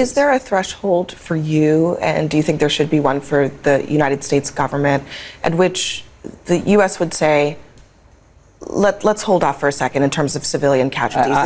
Is there a threshold for you, and do you think there should be one for the United States government, at which the U.S. would say, let's hold off for a second in terms of civilian casualties?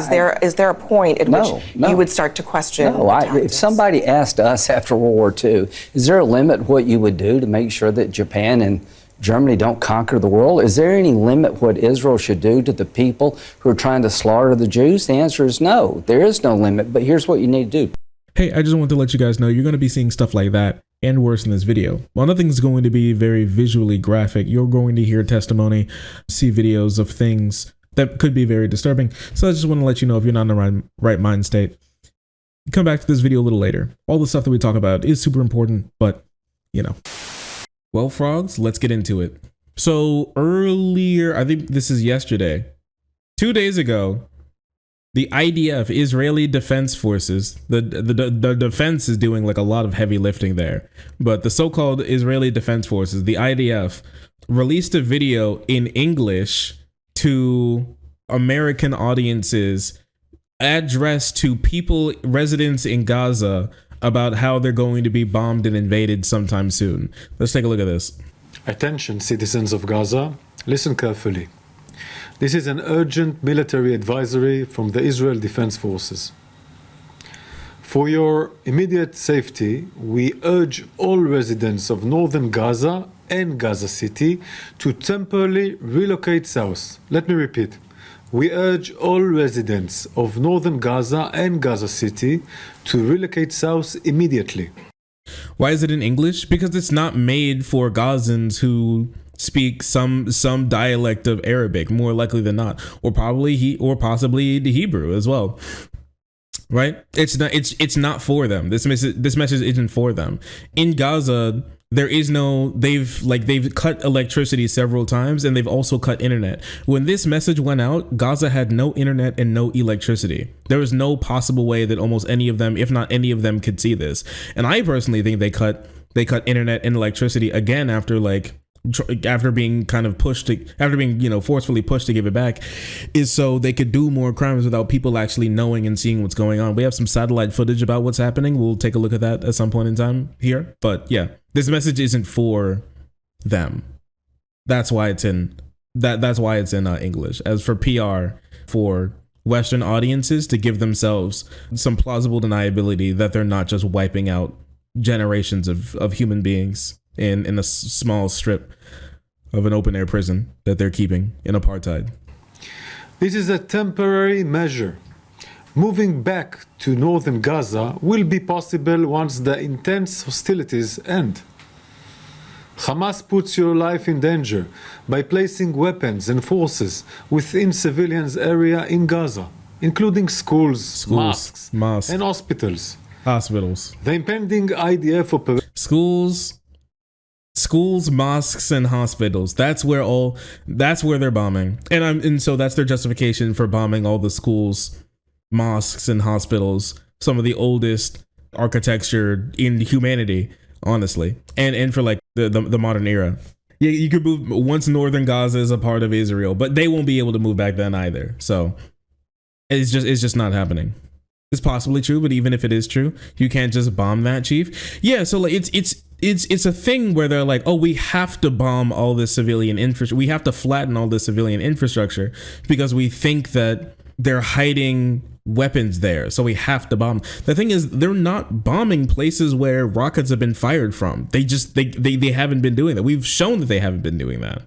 Is there a point at which you would start to question? If somebody asked us after World War II, is there a limit what you would do to make sure that Japan and Germany don't conquer the world? Is there any limit what Israel should do to the people who are trying to slaughter the Jews? The answer is no. There is no limit, but here's what you need to do. Hey, I just want to let you guys know you're going to be seeing stuff like that and worse in this video. While nothing's going to be very visually graphic, you're going to hear testimony, see videos of things that could be very disturbing. So I just want to let you know, if you're not in the right mind state, come back to this video a little later. All the stuff that we talk about is super important, but you know. Well, frogs, let's get into it. So earlier, I think this is yesterday, 2 days ago, the IDF, Israeli Defense Forces, the defense is doing like a lot of heavy lifting there, but the so-called Israeli Defense Forces, the IDF, released a video in English to American audiences addressed to people, residents in Gaza, about how they're going to be bombed and invaded sometime soon. Let's take a look at this. Attention, citizens of Gaza, listen carefully. This is an urgent military advisory from the Israel Defense Forces. For your immediate safety, we urge all residents of northern Gaza and Gaza City to temporarily relocate south. Let me repeat. We urge all residents of northern Gaza and Gaza City to relocate south immediately. Why is it in English? Because it's not made for Gazans who speak some dialect of Arabic, more likely than not, or possibly the Hebrew as well. Right? It's not for them. This message isn't for them. In Gaza, there is no, they've cut electricity several times, and they've also cut internet. When this message went out, Gaza had no internet and no electricity. There was no possible way that almost any of them, if not any of them, could see this. And I personally think they cut internet and electricity again after being kind of pushed to, after being, you know, forcefully pushed to give it back, is so they could do more crimes without people actually knowing and seeing what's going on. We have some satellite footage about what's happening. We'll take a look at that at some point in time here. But yeah, this message isn't for them. That's why it's in English. As for PR for Western audiences to give themselves some plausible deniability that they're not just wiping out generations of human beings in a small strip of an open air prison that they're keeping in apartheid. This is a temporary measure. Moving back to northern Gaza will be possible once the intense hostilities end. Hamas puts your life in danger by placing weapons and forces within civilians' area in Gaza, including schools, mosques, and hospitals. The impending IDF operation. Schools, mosques, and hospitals. That's where they're bombing. And so that's their justification for bombing all the schools, mosques, and hospitals. Some of the oldest architecture in humanity, honestly. And for like the modern era. Yeah, you could move once northern Gaza is a part of Israel, but they won't be able to move back then either. So it's just not happening. It's possibly true, but even if it is true, you can't just bomb that, chief. Yeah, so like it's a thing where they're like, oh, we have to bomb all this civilian infrastructure. We have to flatten all this civilian infrastructure because we think that they're hiding weapons there. So we have to bomb. The thing is, they're not bombing places where rockets have been fired from. They haven't been doing that. We've shown that they haven't been doing that.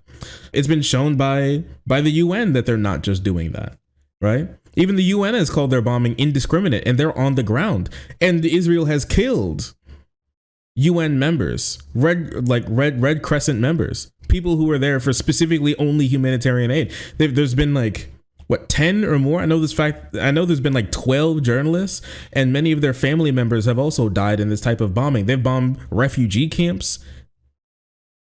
It's been shown by the UN that they're not just doing that, right? Even the UN has called their bombing indiscriminate, and they're on the ground. And Israel has killed UN members, Red Crescent members, people who were there for specifically only humanitarian aid. There's been like, what, 10 or more? I know there's been like 12 journalists, and many of their family members have also died in this type of bombing. They've bombed refugee camps.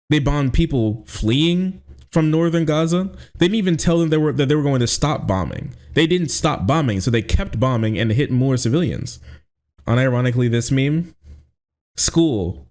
They bombed people fleeing from northern Gaza. They didn't even tell them that they were going to stop bombing. They didn't stop bombing, so they kept bombing and hit more civilians. Unironically, this meme, school,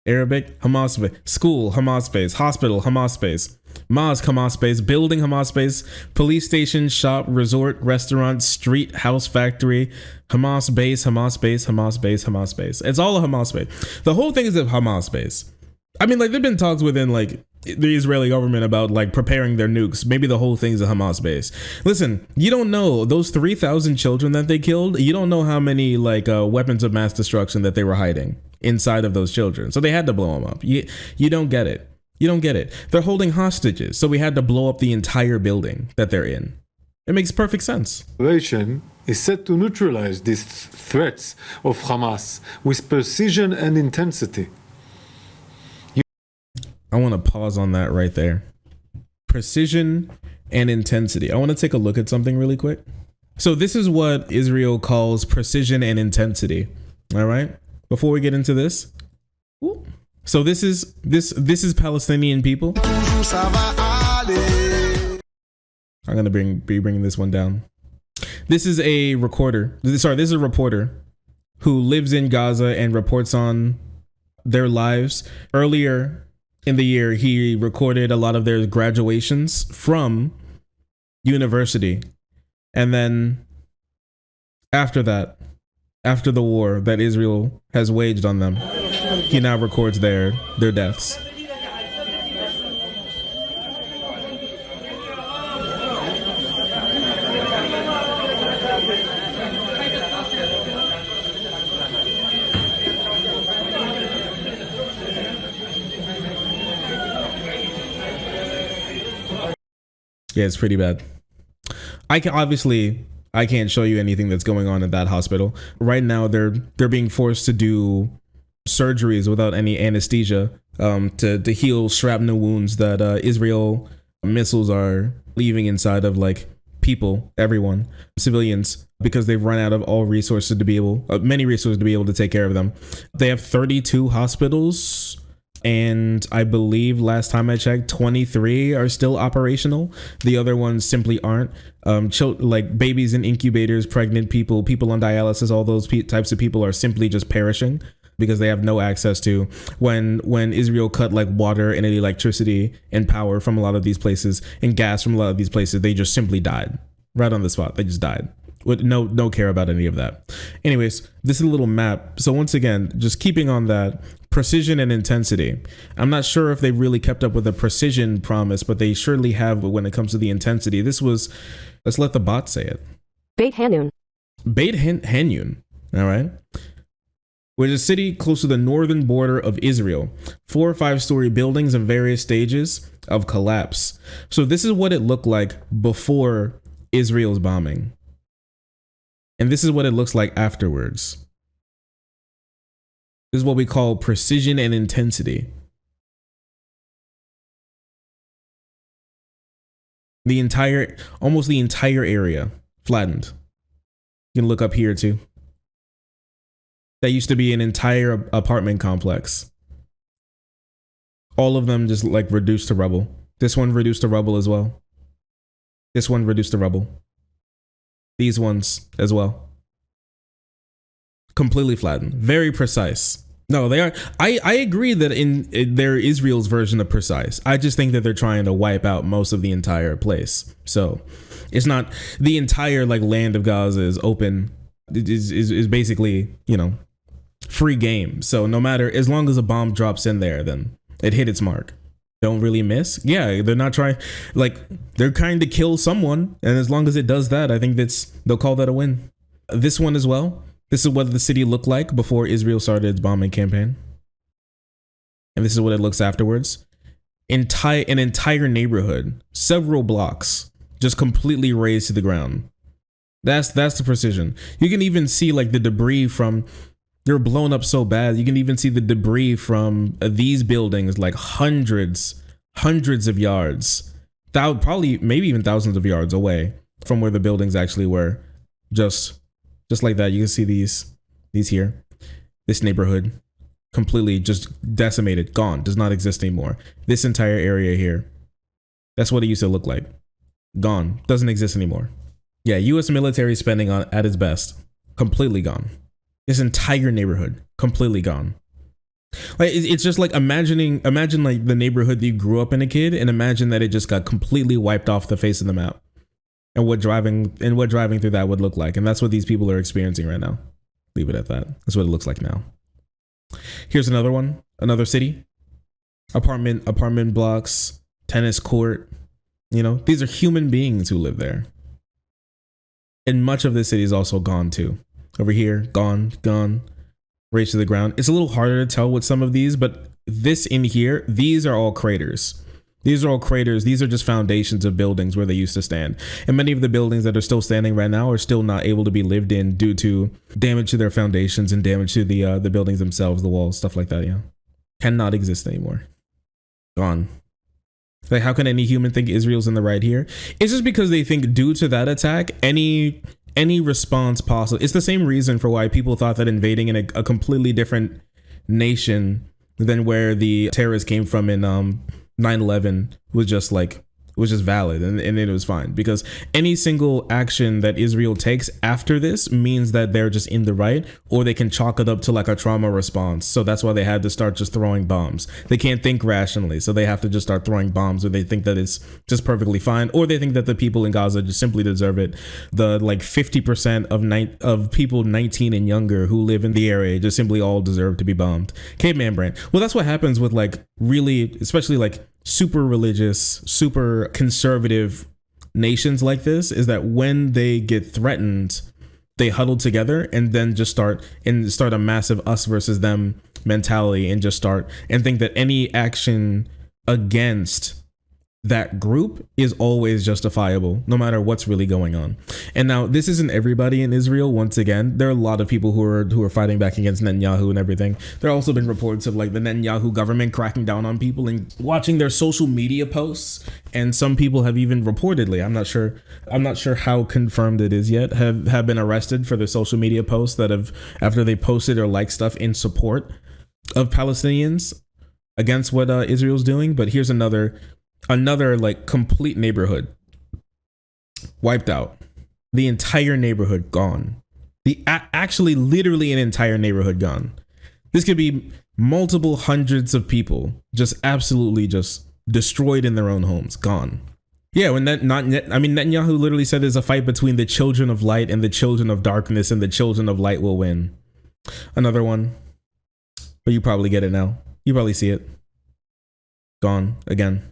Arabic, Hamas base. School, Hamas base. Hospital, Hamas base. Mosque, Hamas base. Building, Hamas base. Police station, shop, resort, restaurant, street, house, factory. Hamas base, Hamas base, Hamas base, Hamas base. It's all a Hamas base. The whole thing is a Hamas base. I mean, like, there've been talks within, like, the Israeli government about, like, preparing their nukes. Maybe the whole thing's a Hamas base. Listen, you don't know those 3,000 children that they killed. You don't know how many, like, weapons of mass destruction that they were hiding inside of those children. So they had to blow them up. You don't get it. You don't get it. They're holding hostages. So we had to blow up the entire building that they're in. It makes perfect sense. Is set to neutralize these threats of Hamas with precision and intensity. I want to pause on that right there. Precision and intensity. I want to take a look at something really quick. So this is what Israel calls precision and intensity. All right. Before we get into this. So this is Palestinian people. I'm going to be bringing this one down. This is a recorder. Sorry, this is a reporter who lives in Gaza and reports on their lives. Earlier in the year, he recorded a lot of their graduations from university. And then after that, after the war that Israel has waged on them, he now records their deaths. Yeah, it's pretty bad. I can't show you anything that's going on at that hospital. Right now, they're being forced to do surgeries without any anesthesia to heal shrapnel wounds that Israel missiles are leaving inside of, like, people, everyone, civilians, because they've run out of all resources to be able, many resources to be able to take care of them. They have 32 hospitals. And I believe last time I checked, 23 are still operational. The other ones simply aren't. Like babies in incubators, pregnant people on dialysis, all those types of people are simply just perishing because they have no access to. When Israel cut, like, water and electricity and power from a lot of these places and gas from a lot of these places, they just simply died right on the spot. They just died with no care about any of that. Anyways, this is a little map. So once again, just keeping on that precision and intensity. I'm not sure if they really kept up with the precision promise, but they surely have when it comes to the intensity. This was, let's let the bot say it. Beit Hanun. Beit Hanun. All right. Which is a city close to the northern border of Israel. 4 or 5-story buildings in various stages of collapse. So this is what it looked like before Israel's bombing. And this is what it looks like afterwards. This is what we call precision and intensity. Almost the entire area flattened. You can look up here too. That used to be an entire apartment complex. All of them just, like, reduced to rubble. This one reduced to rubble as well. This one reduced to rubble. These ones as well. Completely flattened. Very precise. No, they are. I agree that in they're Israel's version of precise. I just think that they're trying to wipe out most of the entire place. So it's not the entire, like, land of Gaza is open. It is basically, you know, free game. So no matter, as long as a bomb drops in there, then it hit its mark. Don't really miss. Yeah, they're not trying, like, they're trying to kill someone. And as long as it does that, I think they'll call that a win. This one as well. This is what the city looked like before Israel started its bombing campaign. And this is what it looks afterwards. An entire neighborhood, several blocks, just completely razed to the ground. That's the precision. You can even see, like, the debris from, they're blown up so bad. You can even see the debris from these buildings, like hundreds of yards, probably maybe even thousands of yards away from where the buildings actually were. Just like that, you can see these here. This neighborhood completely just decimated, gone, does not exist anymore. This entire area here, that's what it used to look like. Gone, doesn't exist anymore. Yeah, U.S. military spending at its best, completely gone. This entire neighborhood, completely gone. Like it's just like imagine like the neighborhood that you grew up in a kid, and imagine that it just got completely wiped off the face of the map, and what driving through that would look like. And that's what these people are experiencing right now. Leave it at that. That's what it looks like now. Here's another one, another city, apartment blocks, tennis court. You know, these are human beings who live there. And much of the city is also gone too. Over here, gone, razed to the ground. It's a little harder to tell with some of these, but this in here, these are all craters. These are all craters. These are just foundations of buildings where they used to stand. And many of the buildings that are still standing right now are still not able to be lived in due to damage to their foundations and damage to the buildings themselves, the walls, stuff like that. Yeah, cannot exist anymore. Gone. Like, how can any human think Israel's in the right here? It's just because they think due to that attack, any response possible. It's the same reason for why people thought that invading in a completely different nation than where the terrorists came from in 9/11 was just valid and it was fine, because any single action that Israel takes after this means that they're just in the right, or they can chalk it up to like a trauma response. So that's why they had to start just throwing bombs. They can't think rationally, so they have to just start throwing bombs, or they think that it's just perfectly fine, or they think that the people in Gaza just simply deserve it. The like 50% of people 19 and younger who live in the area just simply all deserve to be bombed. Caveman brain. Well, that's what happens with like really, especially like super religious, super conservative nations like this, is that when they get threatened, they huddle together and then just start a massive us versus them mentality, and just start and think that any action against that group is always justifiable, no matter what's really going on. And now this isn't everybody in Israel. Once again, there are a lot of people who are fighting back against Netanyahu and everything. There have also been reports of like the Netanyahu government cracking down on people and watching their social media posts. And some people have even reportedly, I'm not sure how confirmed it is yet, have been arrested for their social media posts that have, after they posted or liked stuff in support of Palestinians against what Israel's doing. But here's another like complete neighborhood wiped out. The entire neighborhood gone. Actually literally an entire neighborhood gone. This could be multiple hundreds of people just absolutely just destroyed in their own homes, gone. Yeah, when Netanyahu literally said there's a fight between the children of light and the children of darkness, and the children of light will win. Another one, but you probably get it now. You probably see it. Gone again.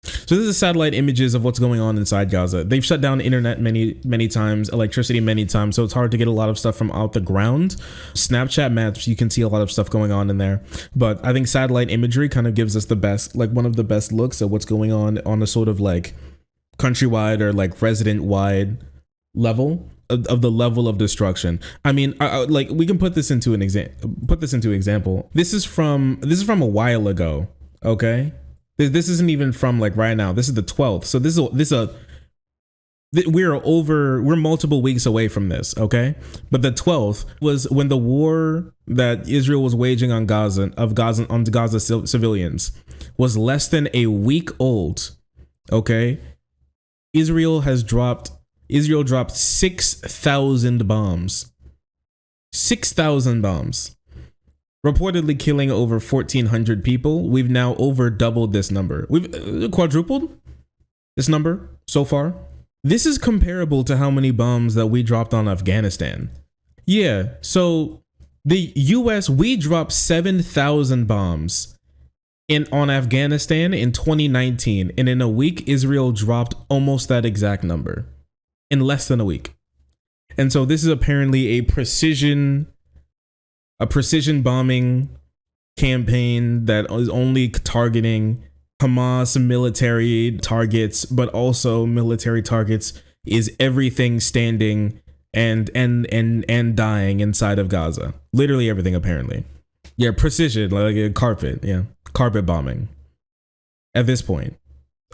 So this is satellite images of what's going on inside Gaza. They've shut down internet many times, electricity many times, so it's hard to get a lot of stuff from out the ground. Snapchat maps, you can see a lot of stuff going on in there. But I think satellite imagery kind of gives us the best, like one of the best looks at what's going on a sort of like countrywide or like resident-wide level of the level of destruction. I mean, like we can put this into an example. This is from a while ago, okay? This isn't even from like right now. This is the 12th. So we're multiple weeks away from this, okay? But the 12th was when the war that Israel was waging on Gaza civilians was less than a week old, okay? Israel dropped 6,000 bombs. 6,000 bombs. Reportedly killing over 1,400 people. We've now over doubled this number. We've quadrupled this number so far. This is comparable to how many bombs that we dropped on Afghanistan. Yeah, so the US, we dropped 7,000 bombs on Afghanistan in 2019. And in a week, Israel dropped almost that exact number in less than a week. And so this is apparently a precision bombing campaign that is only targeting Hamas military targets, but also military targets is everything standing and dying inside of Gaza. Literally everything, apparently. Yeah, precision, like a carpet. Yeah, carpet bombing. At this point,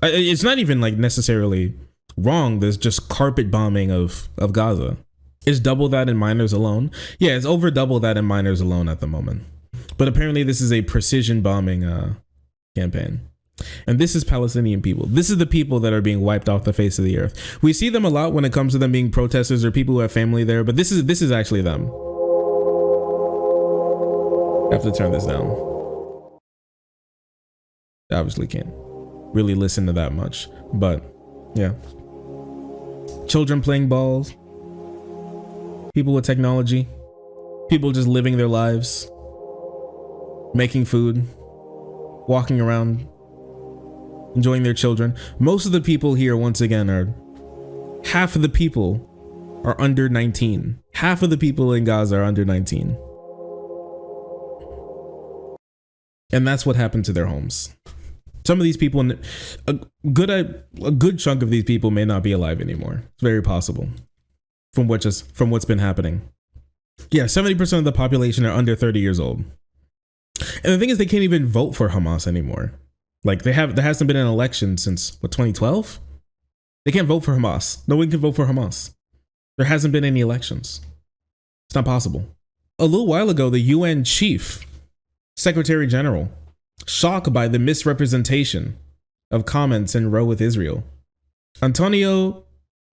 it's not even like necessarily wrong. There's just carpet bombing of Gaza. It's double that in miners alone. Yeah, it's over double that in miners alone at the moment. But apparently this is a precision bombing campaign. And this is Palestinian people. This is the people that are being wiped off the face of the earth. We see them a lot when it comes to them being protesters or people who have family there, but this is actually them. I have to turn this down. I obviously can't really listen to that much, but yeah. Children playing balls, people with technology, people just living their lives, making food, walking around, enjoying their children. Most of the people here, once again, are half of the people are under 19. Half of the people in Gaza are under 19. And that's what happened to their homes. Some of these people, a good chunk of these people may not be alive anymore. It's very possible from what's been happening. Yeah, 70% of the population are under 30 years old. And the thing is, they can't even vote for Hamas anymore. Like there hasn't been an election since what, 2012? They can't vote for Hamas. No one can vote for Hamas. There hasn't been any elections. It's not possible. A little while ago, the UN chief, Secretary General, shocked by the misrepresentation of comments in row with Israel. Antonio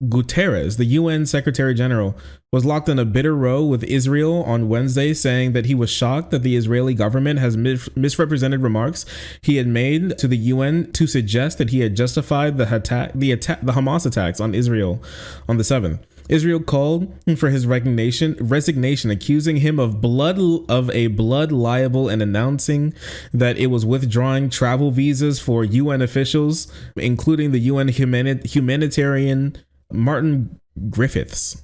Guterres, the UN Secretary General, was locked in a bitter row with Israel on Wednesday, saying that he was shocked that the Israeli government has misrepresented remarks he had made to the UN to suggest that he had justified the Hamas attacks on Israel on the 7th. Israel called for his resignation, accusing him of a blood libel and announcing that it was withdrawing travel visas for UN officials, including the UN humanitarian Martin Griffiths.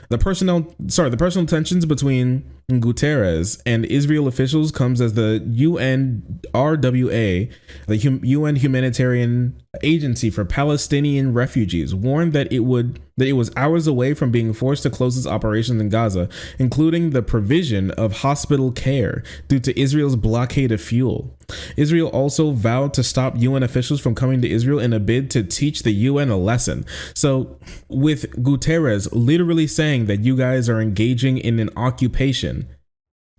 The personal tensions between Guterres and Israel officials comes as the UNRWA, the UN humanitarian agency for Palestinian refugees, warned that it was hours away from being forced to close its operations in Gaza, including the provision of hospital care due to Israel's blockade of fuel. Israel also vowed to stop UN officials from coming to Israel in a bid to teach the UN a lesson. So with Guterres literally saying that you guys are engaging in an occupation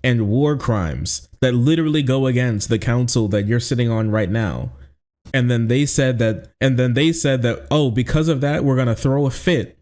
and war crimes that literally go against the council that you're sitting on right now. And then they said that, oh, because of that, we're going to throw a fit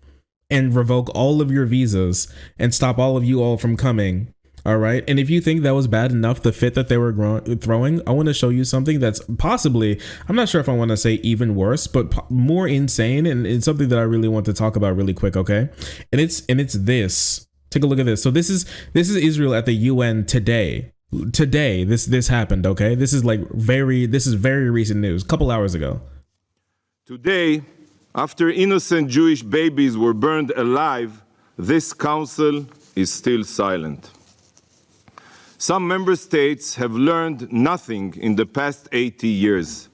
and revoke all of your visas and stop all of you all from coming. All right. And if you think that was bad enough, the fit that they were throwing, I want to show you something that's possibly, I'm not sure if I want to say even worse, but more insane. And it's something that I really want to talk about really quick. OK, and it's this. Take a look at this. So this is Israel at the UN today. Today, this happened. OK, this is very recent news, a couple hours ago. Today, after innocent Jewish babies were burned alive, this council is still silent. Some member states have learned nothing in the past 80 years.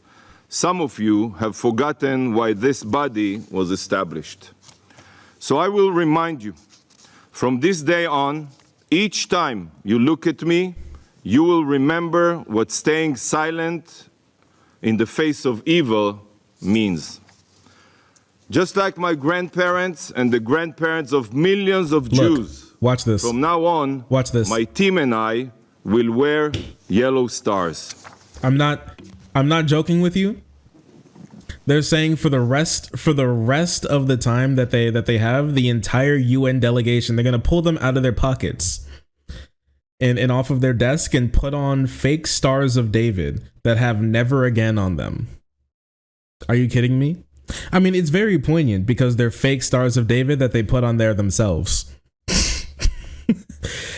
Some of you have forgotten why this body was established. So I will remind you, from this day on, each time you look at me, you will remember what staying silent in the face of evil means. Just like my grandparents and the grandparents of millions of Jews, watch this. From now on, watch this. My team and I will wear yellow stars. I'm not joking with you. They're saying for the rest of the time that they have, the entire UN delegation, they're gonna pull them out of their pockets and off of their desk and put on fake stars of David that have never again on them. Are you kidding me? I mean, it's very poignant because they're fake stars of David that they put on there themselves.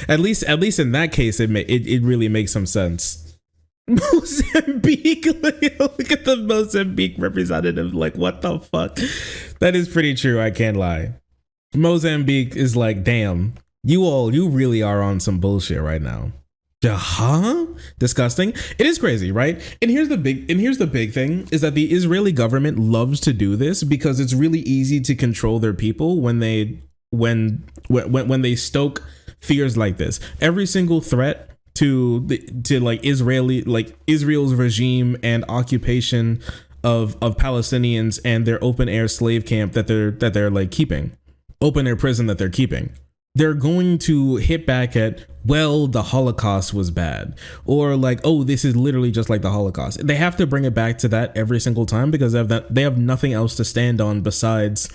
At least in that case, it really makes some sense. Mozambique, look at the Mozambique representative. Like, what the fuck? That is pretty true. I can't lie. Mozambique is like, damn, you really are on some bullshit right now. Huh? Disgusting. It is crazy, right? And here's the big thing is that the Israeli government loves to do this because it's really easy to control their people when they stoke fears like this. Every single threat to Israel's regime and occupation of Palestinians and their open air slave camp that they're like keeping, open air prison that they're keeping. They're going to hit back at, well, the Holocaust was bad, or like, oh, this is literally just like the Holocaust. They have to bring it back to that every single time because they have nothing else to stand on besides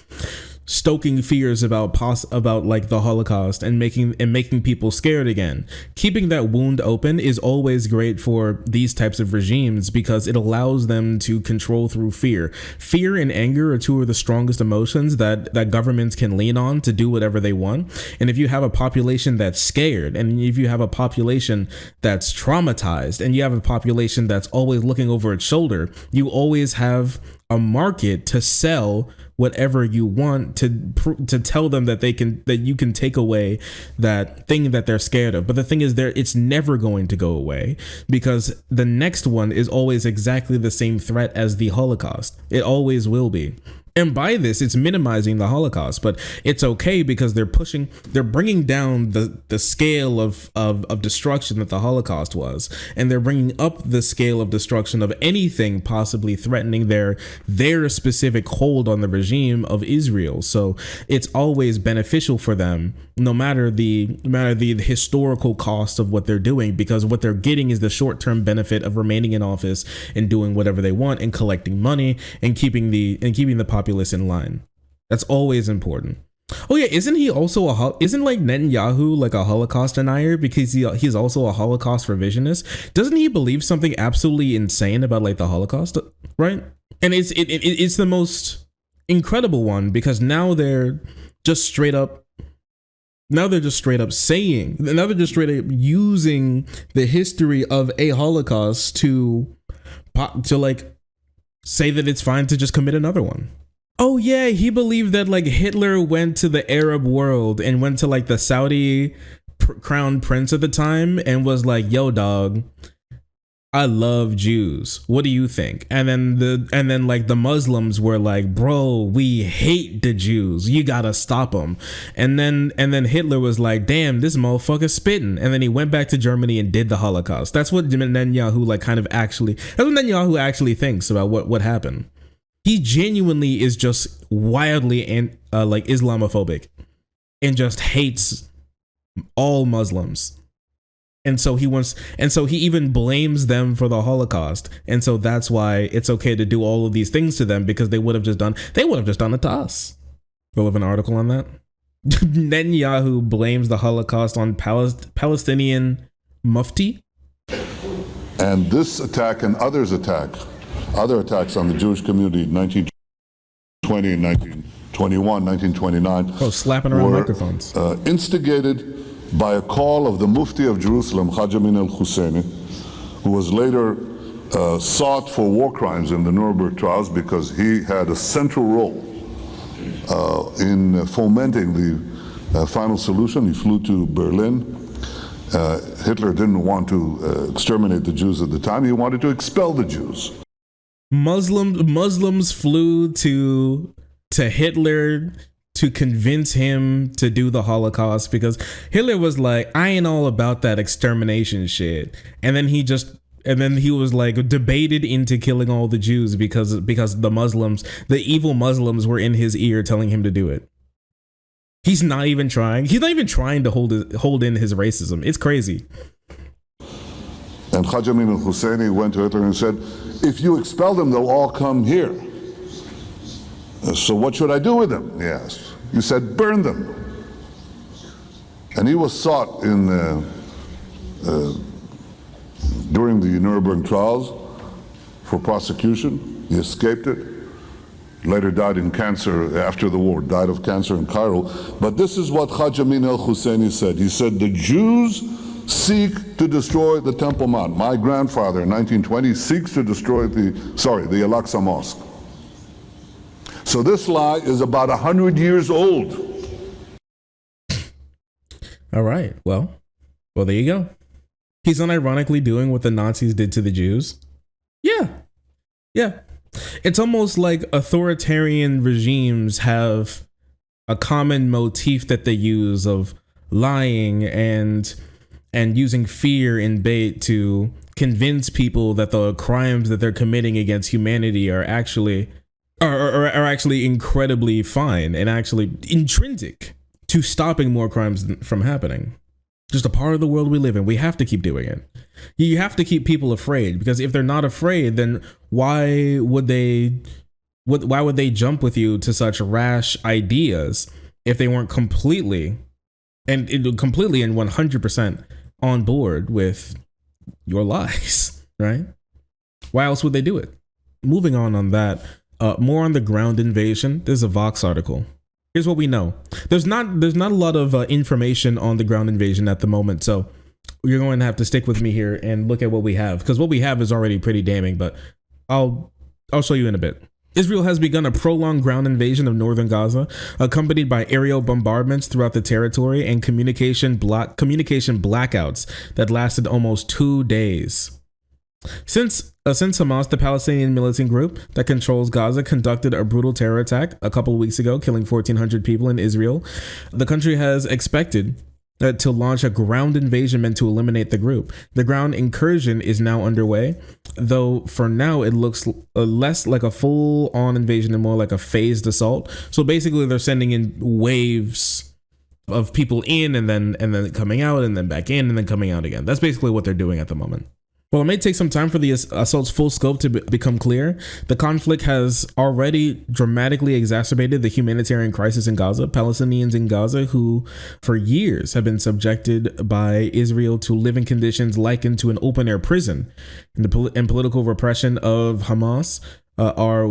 stoking fears about like the Holocaust and making people scared again. Keeping that wound open is always great for these types of regimes because it allows them to control through fear. Fear and anger are two of the strongest emotions that governments can lean on to do whatever they want. And if you have a population that's scared, and if you have a population that's traumatized, and you have a population that's always looking over its shoulder, you always have a market to sell whatever you want to tell them that you can take away that thing that they're scared of. But the thing is, it's never going to go away because the next one is always exactly the same threat as the Holocaust. It always will be. And by this, it's minimizing the Holocaust, but it's okay because they're bringing down the scale of destruction that the Holocaust was, and they're bringing up the scale of destruction of anything possibly threatening their specific hold on the regime of Israel. So it's always beneficial for them, no matter the historical cost of what they're doing, because what they're getting is the short-term benefit of remaining in office and doing whatever they want and collecting money and keeping the populace in line. That's always important. Oh yeah, isn't like Netanyahu like a Holocaust denier because he's also a Holocaust revisionist? Doesn't he believe something absolutely insane about like the Holocaust, right? And it's the most incredible one because now they're just straight up using the history of a Holocaust to like say that it's fine to just commit another one. Oh yeah, he believed that like Hitler went to the Arab world and went to like the Saudi crown prince at the time and was like, "Yo, dog, I love Jews. What do you think?" And then like the Muslims were like, "Bro, we hate the Jews. You gotta stop them." And then Hitler was like, "Damn, this motherfucker's spitting." And then he went back to Germany and did the Holocaust. That's what Netanyahu actually thinks about what happened. He genuinely is just wildly like Islamophobic and just hates all Muslims. And so he even blames them for the Holocaust. And so that's why it's okay to do all of these things to them because they would have just done it to us. We'll have an article on that. Netanyahu blames the Holocaust on Palestinian mufti. And this attack and other attacks on the Jewish community in 1920 and 1921, 1929 slapping around microphones. Instigated by a call of the Mufti of Jerusalem, Haj Amin al-Husseini, who was later sought for war crimes in the Nuremberg trials because he had a central role in fomenting the final solution. He flew to Berlin. Hitler didn't want to exterminate the Jews at the time. He wanted to expel the Jews. Muslims flew to Hitler to convince him to do the Holocaust because Hitler was like, "I ain't all about that extermination shit." And then he was like debated into killing all the Jews because the evil Muslims were in his ear telling him to do it. He's not even trying to hold in his racism. It's crazy. And Haj Amin al-Husseini went to Hitler and said, "If you expel them, they'll all come here. So what should I do with them?" He asked. He said, "Burn them." And he was sought during the Nuremberg trials for prosecution. He escaped it. Later died in cancer after the war, died of cancer in Cairo. But this is what Haj Amin al-Husseini said. He said, "The Jews seek to destroy the Temple Mount. My grandfather in 1920 seeks to destroy the Al-Aqsa Mosque." So this lie is about 100 years old. All right. Well, there you go. He's unironically doing what the Nazis did to the Jews. Yeah. It's almost like authoritarian regimes have a common motif that they use of lying and using fear and bait to convince people that the crimes that they're committing against humanity are actually incredibly fine and actually intrinsic to stopping more crimes from happening. Just a part of the world we live in. We have to keep doing it. You have to keep people afraid, because if they're not afraid, then why would they why would they jump with you to such rash ideas if they weren't completely and 100% on board with your lies, right? Why else would they do it? Moving on that, more on the ground invasion. There's a Vox article. Here's what we know. There's not a lot of information on the ground invasion at the moment, so you're going to have to stick with me here and look at what we have, because what we have is already pretty damning, but I'll show you in a bit. Israel has begun a prolonged ground invasion of northern Gaza, accompanied by aerial bombardments throughout the territory and communication blackouts that lasted almost 2 days. Since Hamas, the Palestinian militant group that controls Gaza, conducted a brutal terror attack a couple of weeks ago, killing 1,400 people in Israel, the country has expected to launch a ground invasion meant to eliminate the group. The ground incursion is now underway, though for now it looks less like a full-on invasion and more like a phased assault. So basically they're sending in waves of people in and then coming out and then back in and then coming out again. That's basically what they're doing at the moment. While it may take some time for the assault's full scope to become clear, the conflict has already dramatically exacerbated the humanitarian crisis in Gaza. Palestinians in Gaza, who for years have been subjected by Israel to living conditions likened to an open-air prison, and political repression of Hamas, are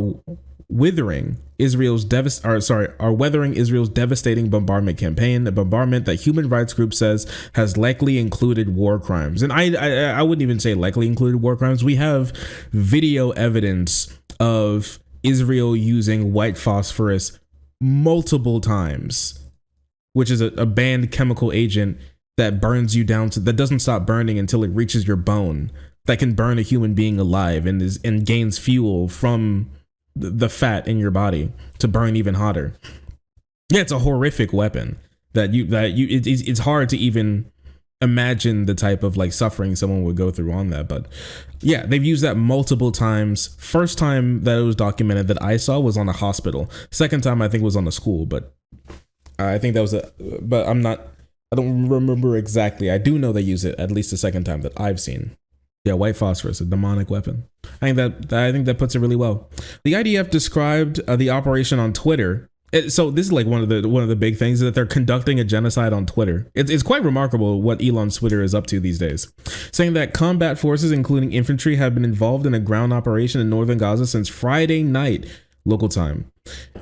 weathering Israel's devastating bombardment campaign, a bombardment that human rights group says has likely included war crimes. And I wouldn't even say likely included war crimes. We have video evidence of Israel using white phosphorus multiple times, which is a banned chemical agent that burns you down that doesn't stop burning until it reaches your bone, that can burn a human being alive and gains fuel from the fat in your body to burn even hotter. Yeah, it's a horrific weapon it's hard to even imagine the type of like suffering someone would go through on that. But yeah, they've used that multiple times. First time that it was documented that I saw was on a hospital. Second time I think was on a school, but I think that was I don't remember exactly. I do know they use it at least the second time that I've seen. Yeah, white phosphorus, a demonic weapon. I think that puts it really well. The IDF described the operation on Twitter. So this is like one of the big things, that they're conducting a genocide on Twitter. It's quite remarkable what Elon's Twitter is up to these days, saying that combat forces, including infantry, have been involved in a ground operation in northern Gaza since Friday night local time.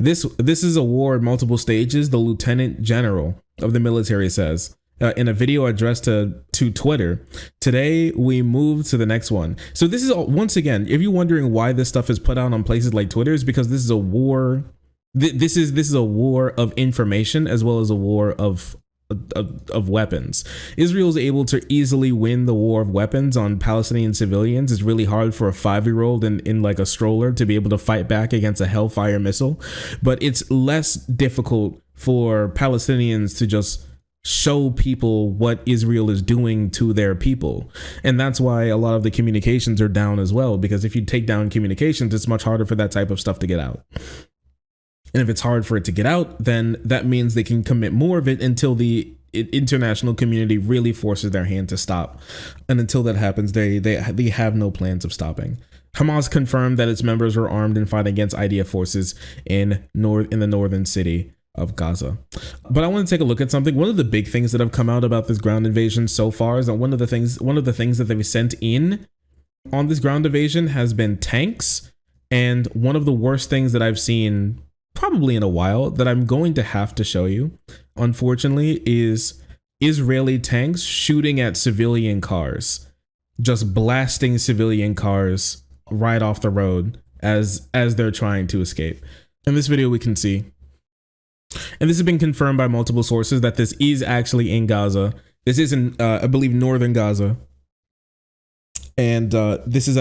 This is a war at multiple stages, the lieutenant general of the military says. In a video addressed to Twitter. Today we move to the next one. So this is once again, if you're wondering why this stuff is put out on places like Twitter, is because this is a war. This is a war of information as well as a war of weapons. Israel is able to easily win the war of weapons on Palestinian civilians. It's really hard for a 5-year-old in like a stroller to be able to fight back against a Hellfire missile, but it's less difficult for Palestinians to just show people what Israel is doing to their people. And that's why a lot of the communications are down as well, because if you take down communications, it's much harder for that type of stuff to get out. And if it's hard for it to get out, then that means they can commit more of it until the international community really forces their hand to stop. And until that happens, they have no plans of stopping. Hamas confirmed that its members were armed and fighting against IDF forces in the northern city of Gaza. But I want to take a look at something. One of the big things that have come out about this ground invasion so far is that one of the things that they've sent in on this ground invasion has been tanks. And one of the worst things that I've seen probably in a while that I'm going to have to show you, unfortunately, is Israeli tanks shooting at civilian cars, just blasting civilian cars right off the road as they're trying to escape. In this video we can see, and this has been confirmed by multiple sources, that this is actually in Gaza. This is in, I believe, northern Gaza. And this is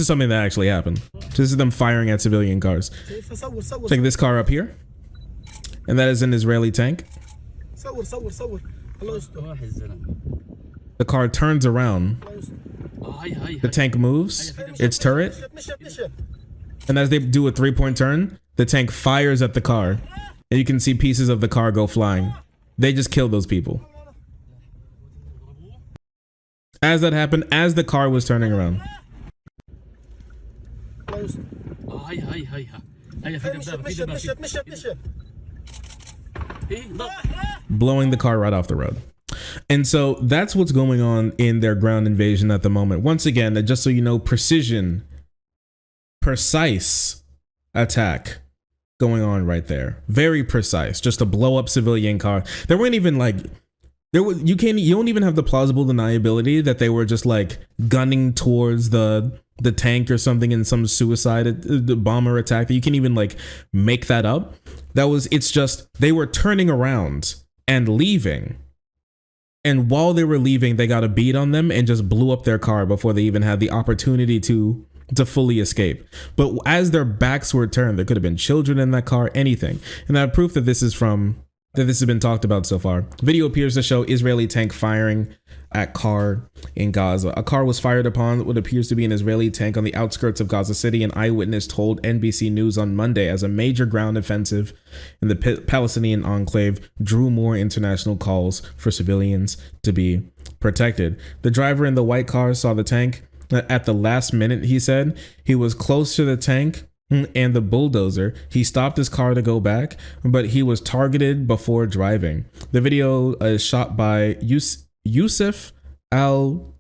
something that actually happened. This is them firing at civilian cars. Check this car up here. And that is an Israeli tank. The car turns around. The tank moves its turret. And as they do a 3-point turn, the tank fires at the car, and you can see pieces of the car go flying. They just killed those people. As that happened, as the car was turning around. Blowing the car right off the road. And so that's what's going on in their ground invasion at the moment. Once again, just so you know, precise attack going on right there. Very precise, just to blow up civilian car. There weren't even like, you don't even have the plausible deniability that they were just like gunning towards the tank or something in some suicide bomber attack. That you can't even like make that up. It's just they were turning around and leaving. And while they were leaving, they got a beat on them and just blew up their car before they even had the opportunity to fully escape. But as their backs were turned, there could have been children in that car, anything. And that proof that this has been talked about so far. Video appears to show Israeli tank firing at car in Gaza. A car was fired upon what appears to be an Israeli tank on the outskirts of Gaza City. An eyewitness told NBC News on Monday as a major ground offensive in the Palestinian enclave drew more international calls for civilians to be protected. The driver in the white car saw the tank at the last minute, he said. He was close to the tank and the bulldozer. He stopped his car to go back, but he was targeted before driving. The video is shot by Yusuf Al-Saifi,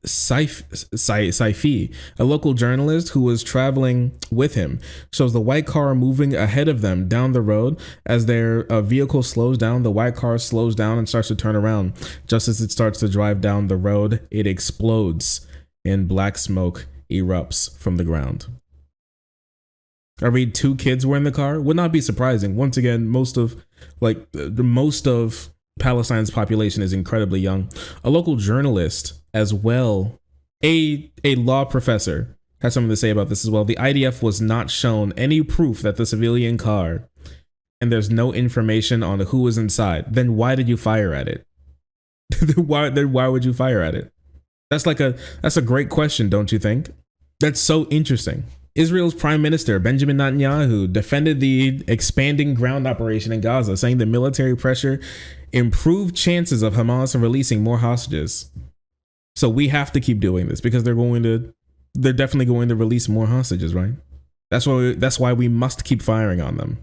a local journalist who was traveling with him. Shows the white car moving ahead of them down the road. As their vehicle slows down, the white car slows down and starts to turn around. Just as it starts to drive down the road, it explodes and black smoke erupts from the ground. I read 2 kids were in the car. Would not be surprising. Once again, most of Palestine's population is incredibly young. A local journalist as well, a law professor, has something to say about this as well. The IDF was not shown any proof that the civilian car, and there's no information on who was inside. Then why did you fire at it? Why would you fire at it? That's a great question, don't you think? That's so interesting. Israel's Prime Minister Benjamin Netanyahu defended the expanding ground operation in Gaza, saying the military pressure improved chances of Hamas releasing more hostages. So we have to keep doing this because they're definitely going to release more hostages, right? That's why we must keep firing on them.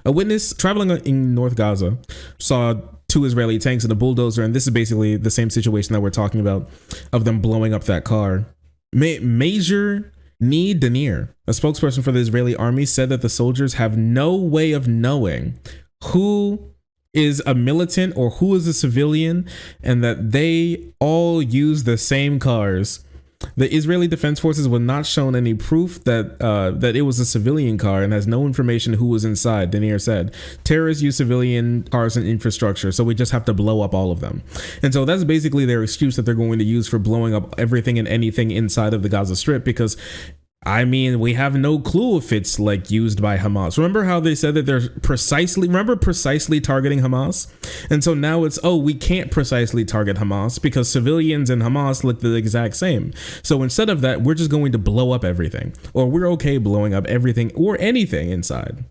A witness traveling in North Gaza saw 2 Israeli tanks and a bulldozer, and this is basically the same situation that we're talking about of them blowing up that car. Major Ni Danier, a spokesperson for the Israeli army, said that the soldiers have no way of knowing who is a militant or who is a civilian, and that they all use the same cars. The Israeli Defense Forces were not shown any proof that it was a civilian car and has no information who was inside, Danier said. Terrorists use civilian cars and infrastructure, so we just have to blow up all of them. And so that's basically their excuse that they're going to use for blowing up everything and anything inside of the Gaza Strip, because I mean, we have no clue if it's like used by Hamas. Remember how they said that they're precisely targeting Hamas? And so now it's, we can't precisely target Hamas because civilians and Hamas look the exact same. So instead of that, we're just going to blow up everything, or we're okay blowing up everything or anything inside.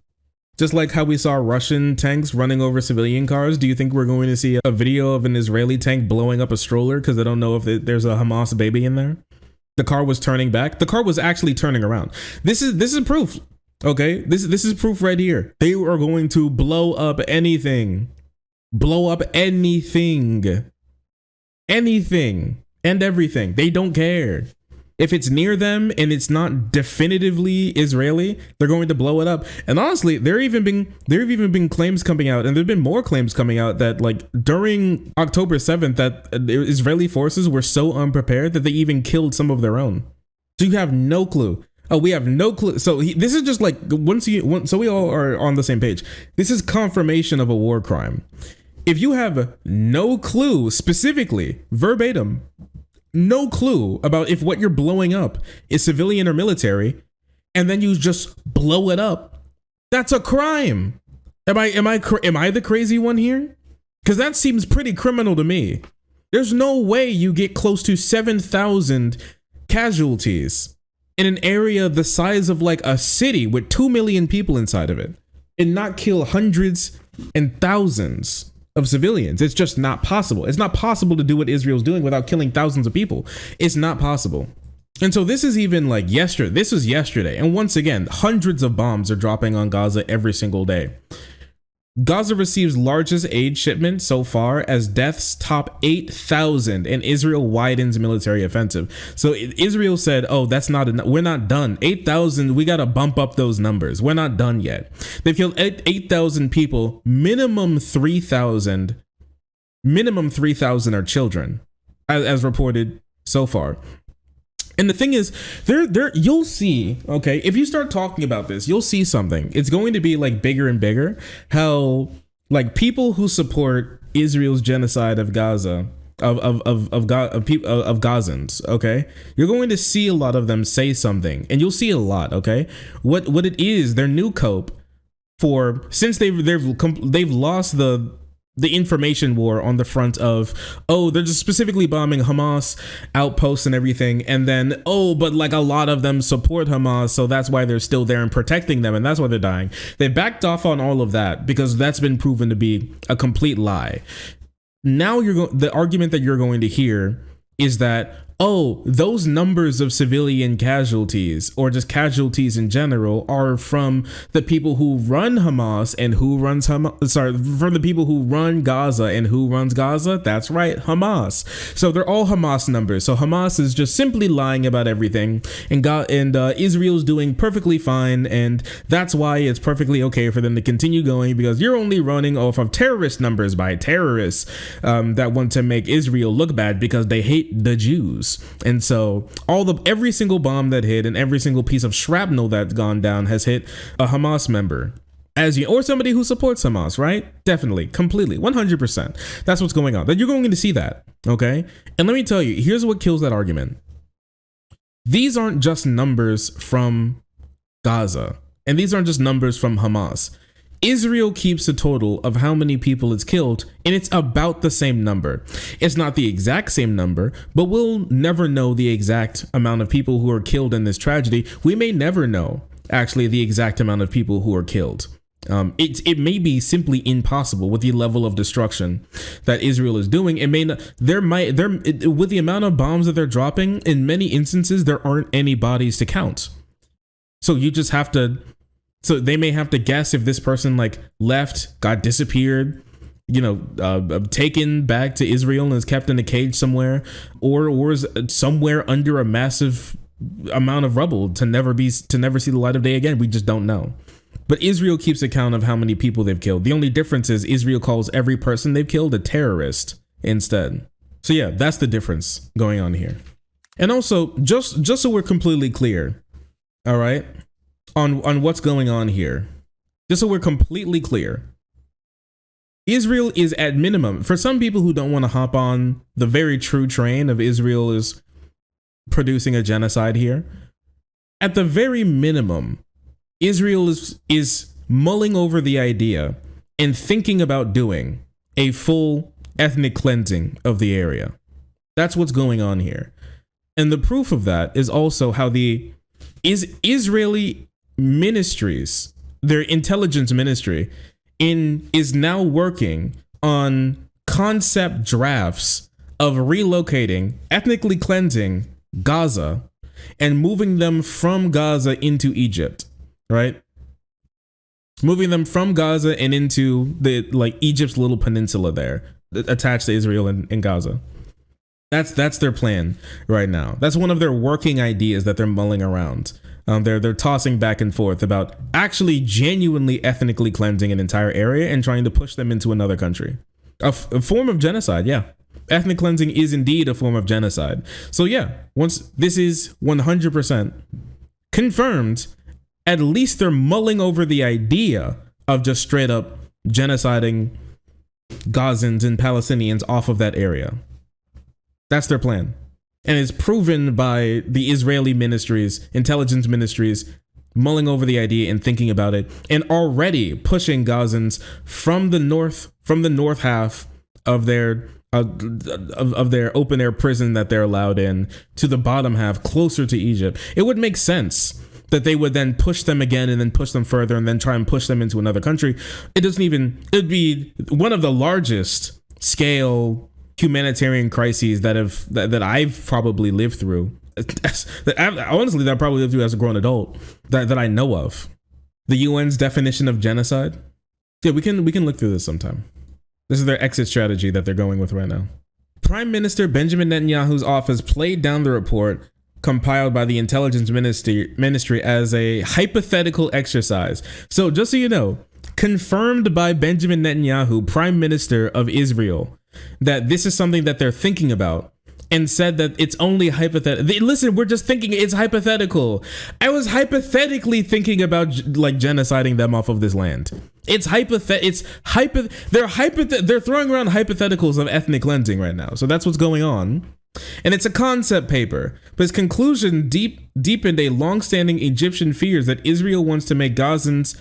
Just like how we saw Russian tanks running over civilian cars. Do you think we're going to see a video of an Israeli tank blowing up a stroller because they don't know if there's a Hamas baby in there? The car was turning back. The car was actually turning around. This is proof. Okay, this is proof right here. They are going to blow up anything. Blow up anything and everything. They don't care. If it's near them and it's not definitively Israeli, they're going to blow it up. And honestly, there have even been claims coming out, and there've been more claims coming out that like during October 7th that Israeli forces were so unprepared that they even killed some of their own. So you have no clue. We have no clue. So this is just like so we all are on the same page. This is confirmation of a war crime. If you have no clue, specifically verbatim, no clue about if what you're blowing up is civilian or military, and then you just blow it up, that's a crime. Am I the crazy one here? Because that seems pretty criminal to me. There's no way you get close to 7,000 casualties in an area the size of like a city with 2 million people inside of it and not kill hundreds and thousands of civilians. It's just not possible. It's not possible to do what Israel's doing without killing thousands of people. It's not possible. And so this is even like yesterday. This was yesterday. And once again, hundreds of bombs are dropping on Gaza every single day. Gaza receives largest aid shipment so far as deaths top 8,000 and Israel widens military offensive. So Israel said, oh, that's not enough. We're not done. 8,000, we got to bump up those numbers. We're not done yet. They've killed 8,000 people. Minimum 3,000 are children, as reported so far. And the thing is, there you'll see, okay, if you start talking about this, you'll see something. It's going to be like bigger and bigger. How like people who support Israel's genocide of Gaza, of Gazans, okay, you're going to see a lot of them say something, and you'll see a lot, okay. What it is, their new cope for since they've lost the information war on the front of, oh, they're just specifically bombing Hamas outposts and everything. And then, oh, but like a lot of them support Hamas. So that's why they're still there and protecting them. And that's why they're dying. They backed off on all of that because that's been proven to be a complete lie. Now the argument that you're going to hear is that, oh, those numbers of civilian casualties or just casualties in general are from the people who run Hamas and who runs Hamas. Sorry, from the people who run Gaza and who runs Gaza. That's right, Hamas. So they're all Hamas numbers. So Hamas is just simply lying about everything, and Israel's doing perfectly fine, and that's why it's perfectly okay for them to continue going because you're only running off of terrorist numbers by terrorists that want to make Israel look bad because they hate the Jews. And so every single bomb that hit and every single piece of shrapnel that's gone down has hit a Hamas member or somebody who supports Hamas, right? Definitely, completely, 100%. That's what's going on. That you're going to see that, okay? And let me tell you, here's what kills that argument. These aren't just numbers from Gaza, and these aren't just numbers from Hamas. Israel keeps a total of how many people it's killed, and it's about the same number. It's not the exact same number, but we'll never know the exact amount of people who are killed in this tragedy. We may never know, actually, the exact amount of people who are killed. It may be simply impossible with the level of destruction that Israel is doing. It may not. With the amount of bombs that they're dropping, in many instances, there aren't any bodies to count. So you just have to. So they may have to guess if this person like left, got disappeared, taken back to Israel and is kept in a cage somewhere, or is somewhere under a massive amount of rubble to never see the light of day again. We just don't know. But Israel keeps account of how many people they've killed. The only difference is Israel calls every person they've killed a terrorist instead. So yeah, that's the difference going on here. And also, just so we're completely clear, all right, on what's going on here, just so we're completely clear, Israel is at minimum, for some people who don't want to hop on the very true train of Israel is producing a genocide here, at the very minimum, Israel is mulling over the idea and thinking about doing a full ethnic cleansing of the area. That's what's going on here. And the proof of that is also how the Israeli ministries, their intelligence ministry, is now working on concept drafts of relocating, ethnically cleansing Gaza and moving them from Gaza into Egypt, right? Moving them from Gaza and into Egypt's little peninsula there attached to Israel and Gaza. That's their plan right now. That's one of their working ideas that they're mulling around. They're tossing back and forth about actually genuinely ethnically cleansing an entire area and trying to push them into another country. A form of genocide, yeah. Ethnic cleansing is indeed a form of genocide. So yeah, once this is 100% confirmed, at least they're mulling over the idea of just straight up genociding Gazans and Palestinians off of that area. That's their plan. And it's proven by the Israeli ministries, intelligence ministries, mulling over the idea and thinking about it, and already pushing Gazans from the north half of their open air prison that they're allowed in to the bottom half, closer to Egypt. It would make sense that they would then push them again and then push them further and then try and push them into another country. It'd be one of the largest scale humanitarian crises that I've probably lived through Honestly, that I probably lived through as a grown adult that I know of. The UN's definition of genocide. Yeah, we can look through this sometime. This is their exit strategy that they're going with right now. Prime Minister Benjamin Netanyahu's office played down the report compiled by the intelligence ministry as a hypothetical exercise. So just so you know, confirmed by Benjamin Netanyahu, Prime Minister of Israel, that this is something that they're thinking about, and said that it's only hypothetical. Listen, we're just thinking it's hypothetical. I was hypothetically thinking about like genociding them off of this land. They're throwing around hypotheticals of ethnic cleansing right now. So that's what's going on. And it's a concept paper, but its conclusion deepened a long-standing Egyptian fears that Israel wants to make Gaza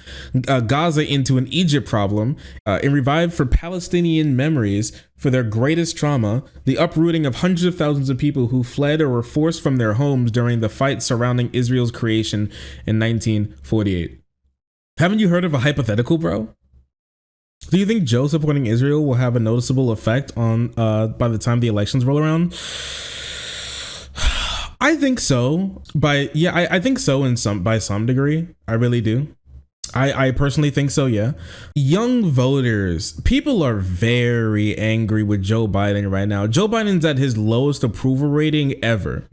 into an Egypt problem, and revive for Palestinian memories for their greatest trauma, the uprooting of hundreds of thousands of people who fled or were forced from their homes during the fight surrounding Israel's creation in 1948. Haven't you heard of a hypothetical, bro? Do you think Joe supporting Israel will have a noticeable effect on by the time the elections roll around? I think so. I think so by some degree. I really do. I personally think so, yeah. Young voters, people are very angry with Joe Biden right now. Joe Biden's at his lowest approval rating ever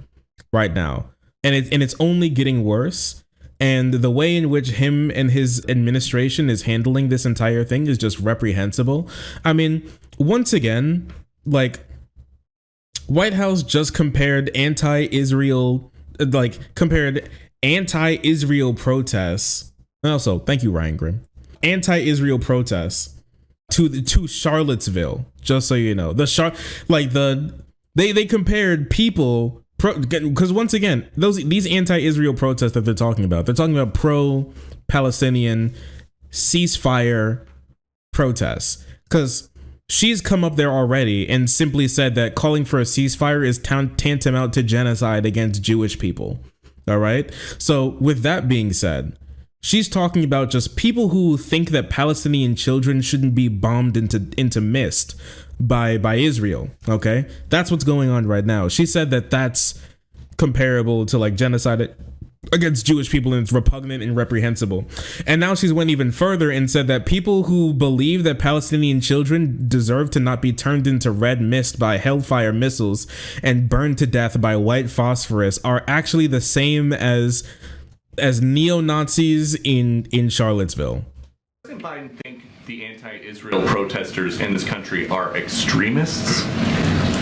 right now. And it's only getting worse. And the way in which him and his administration is handling this entire thing is just reprehensible. I mean, once again, like, White House just compared anti-Israel protests. And also, thank you, Ryan Grimm. Anti-Israel protests to Charlottesville. Just so you know, they compared people. Because once again, these anti-Israel protests that they're talking about pro-Palestinian ceasefire protests. Because she's come up there already and simply said that calling for a ceasefire is tantamount to genocide against Jewish people. All right. So with that being said, she's talking about just people who think that Palestinian children shouldn't be bombed into mist by Israel. Okay, that's what's going on right now. She said that that's comparable to like genocide against Jewish people, and it's repugnant and reprehensible. And now she's went even further and said that people who believe that Palestinian children deserve to not be turned into red mist by hellfire missiles and burned to death by white phosphorus are actually the same as neo-Nazis in Charlottesville. Doesn't Biden think the anti-Israel protesters in this country are extremists?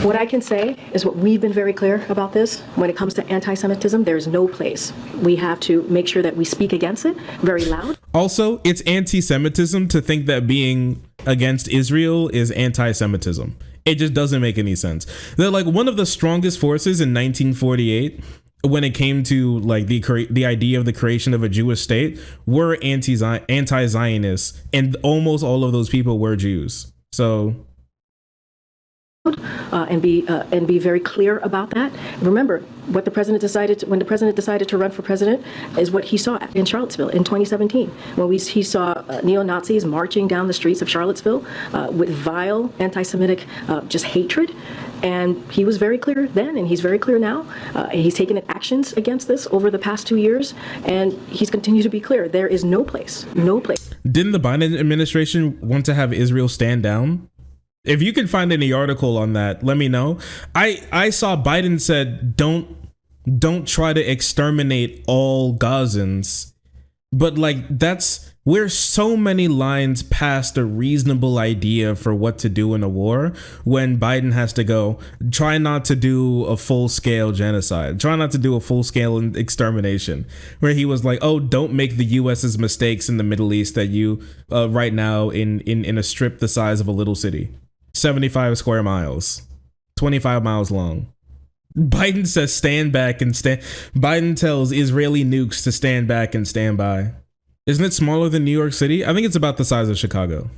What I can say is what we've been very clear about this. When it comes to anti-Semitism, there's no place. We have to make sure that we speak against it very loud. Also, it's anti-Semitism to think that being against Israel is anti-Semitism. It just doesn't make any sense. They're like one of the strongest forces in 1948 when it came to like the idea of the creation of a Jewish state were anti-Zionists, and almost all of those people were Jews. So and be very clear about that. Remember, what the president decided when the president decided to run for president is what he saw in Charlottesville in 2017, when he saw neo-Nazis marching down the streets of Charlottesville with vile anti-Semitic just hatred. And he was very clear then, and he's very clear now. He's taken actions against this over the past 2 years, and he's continued to be clear. There is no place. Didn't the Biden administration want to have Israel stand down? If you can find any article on that, let me know. I saw Biden said, don't try to exterminate all Gazans. But like, we're so many lines past a reasonable idea for what to do in a war when Biden has to go, try not to do a full-scale genocide, try not to do a full-scale extermination, where he was like, oh, don't make the US's mistakes in the Middle East that you right now in a strip the size of a little city. 75 square miles, 25 miles long. Biden says stand back and stand. Biden tells Israeli nukes to stand back and stand by. Isn't it smaller than New York City? I think it's about the size of Chicago.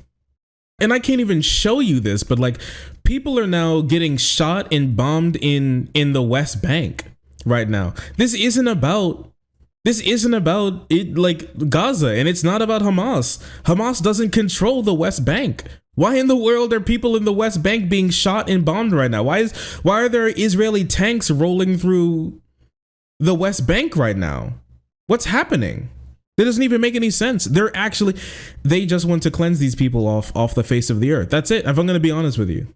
And I can't even show you this, but like, people are now getting shot and bombed in the West Bank right now. This isn't about it, like Gaza, and it's not about Hamas. Hamas doesn't control the West Bank. Why in the world are people in the West Bank being shot and bombed right now? Why are there Israeli tanks rolling through the West Bank right now. What's happening? That doesn't even make any sense. They just want to cleanse these people off the face of the earth. That's it. If I'm going to be honest with you.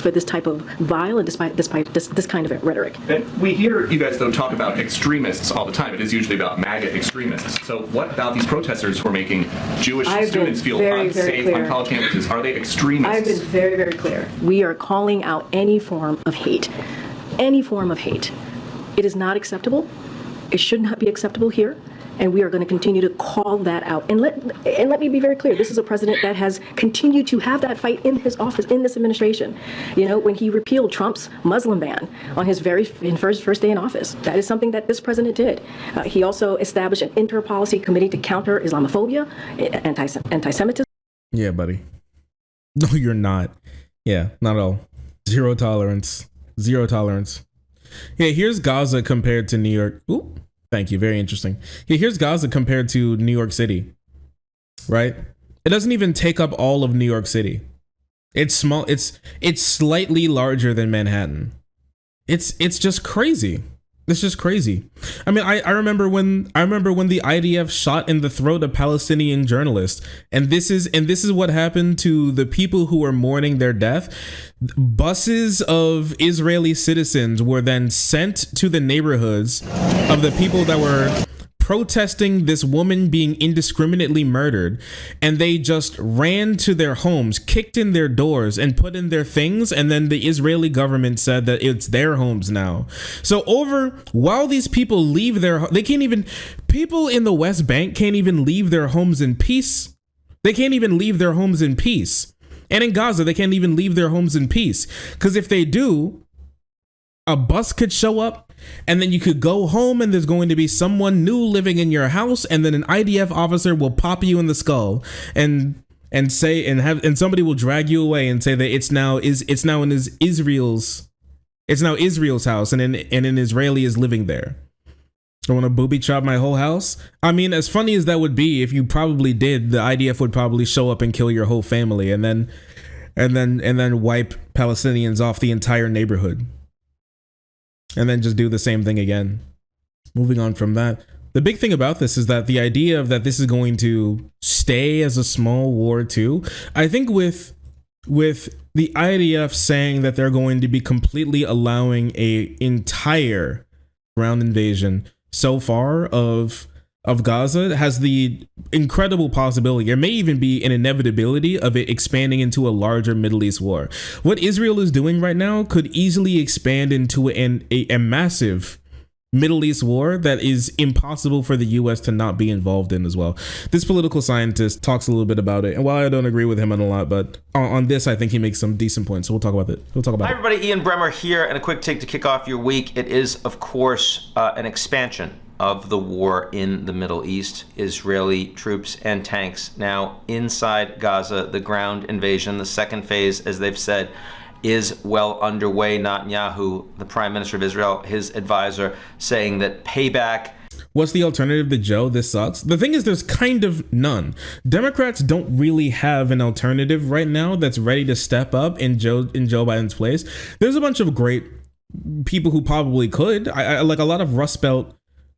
For this type of vile and despite this kind of rhetoric. And we hear you guys, though, talk about extremists all the time. It is usually about MAGA extremists. So what about these protesters who are making Jewish students feel unsafe on college campuses? Are they extremists? I've been very, very clear. We are calling out any form of hate. Any form of hate. It is not acceptable. It should not be acceptable here. And we are going to continue to call that out. And let me be very clear. This is a president that has continued to have that fight in his office, in this administration. You know, when he repealed Trump's Muslim ban on his first day in office, that is something that this president did. He also established an inter-policy committee to counter Islamophobia, anti-Semitism. Yeah, buddy. No, you're not. Yeah, not at all. Zero tolerance. Zero tolerance. Yeah, here's Gaza compared to New York. Ooh. Thank you. Very interesting. Here's Gaza compared to New York City, right? It doesn't even take up all of New York City. It's small. It's slightly larger than Manhattan. It's just crazy. It's just crazy. I mean, I remember when the IDF shot in the throat a Palestinian journalist, and this is what happened to the people who were mourning their death. Buses of Israeli citizens were then sent to the neighborhoods of the people that were protesting this woman being indiscriminately murdered, and they just ran to their homes, kicked in their doors, and put in their things, and then the Israeli government said that it's their homes now. So while these people leave people in the West Bank can't even leave their homes in peace. They can't even leave their homes in peace. And in Gaza, they can't even leave their homes in peace. Because if they do, a bus could show up, and then you could go home and there's going to be someone new living in your house, and then an IDF officer will pop you in the skull and somebody will drag you away and say that it's now Israel's house, and an Israeli is living there. I want to booby trap my whole house. I mean, as funny as that would be, if you probably did, the IDF would probably show up and kill your whole family, and then wipe Palestinians off the entire neighborhood. And then just do the same thing again. Moving on from that, the big thing about this is that the idea of that this is going to stay as a small war too, I think with the IDF saying that they're going to be completely allowing a entire ground invasion so far of Gaza has the incredible possibility, there may even be an inevitability of it expanding into a larger Middle East war. What Israel is doing right now could easily expand into a massive Middle East war that is impossible for the US to not be involved in as well. This political scientist talks a little bit about it, and while I don't agree with him on a lot, but on this I think he makes some decent points, so we'll talk about it. Hi everybody, Ian Bremmer here, and a quick take to kick off your week. It is, of course, an expansion of the war in the Middle East. Israeli troops and tanks now inside Gaza. The ground invasion, the second phase, as they've said, is well underway. Netanyahu, the Prime Minister of Israel, his advisor, saying that payback. What's the alternative to Joe? This sucks. The thing is, there's kind of none. Democrats don't really have an alternative right now that's ready to step up in Joe Biden's place. There's a bunch of great people who probably could. I like a lot of Rust Belt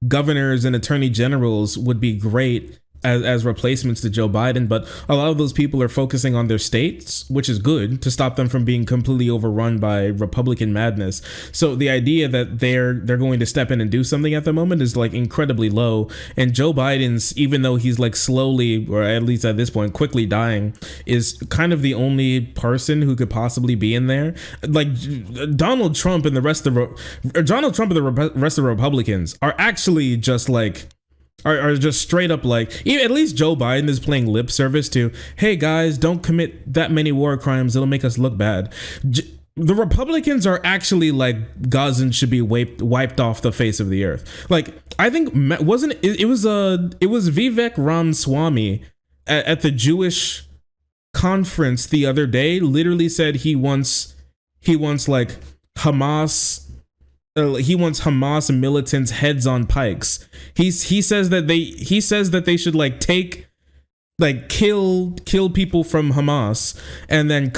governors and attorney generals would be great as replacements to Joe Biden, but a lot of those people are focusing on their states, which is good to stop them from being completely overrun by Republican madness. So the idea that they're going to step in and do something at the moment is like incredibly low. And Joe Biden's, even though he's like slowly, or at least at this point, quickly dying, is kind of the only person who could possibly be in there. Like Donald Trump and the rest of the Republicans are actually just like, are just straight up like, at least Joe Biden is playing lip service to, hey guys, don't commit that many war crimes, it'll make us look bad. The Republicans are actually like, Gazans should be wiped off the face of the earth. Like, I think it was Vivek Ramaswamy at the Jewish conference the other day literally said he wants like Hamas. He wants Hamas militants' heads on pikes. He says that they should like kill people from Hamas and then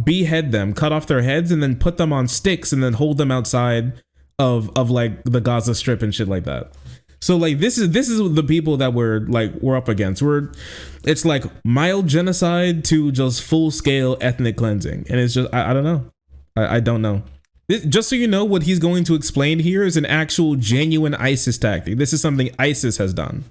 behead them, cut off their heads, and then put them on sticks and then hold them outside of like the Gaza Strip and shit like that. So like this is the people that we're up against. It's like mild genocide to just full scale ethnic cleansing, and it's just I don't know. I don't know. Just so you know, what he's going to explain here is an actual genuine ISIS tactic. This is something ISIS has done.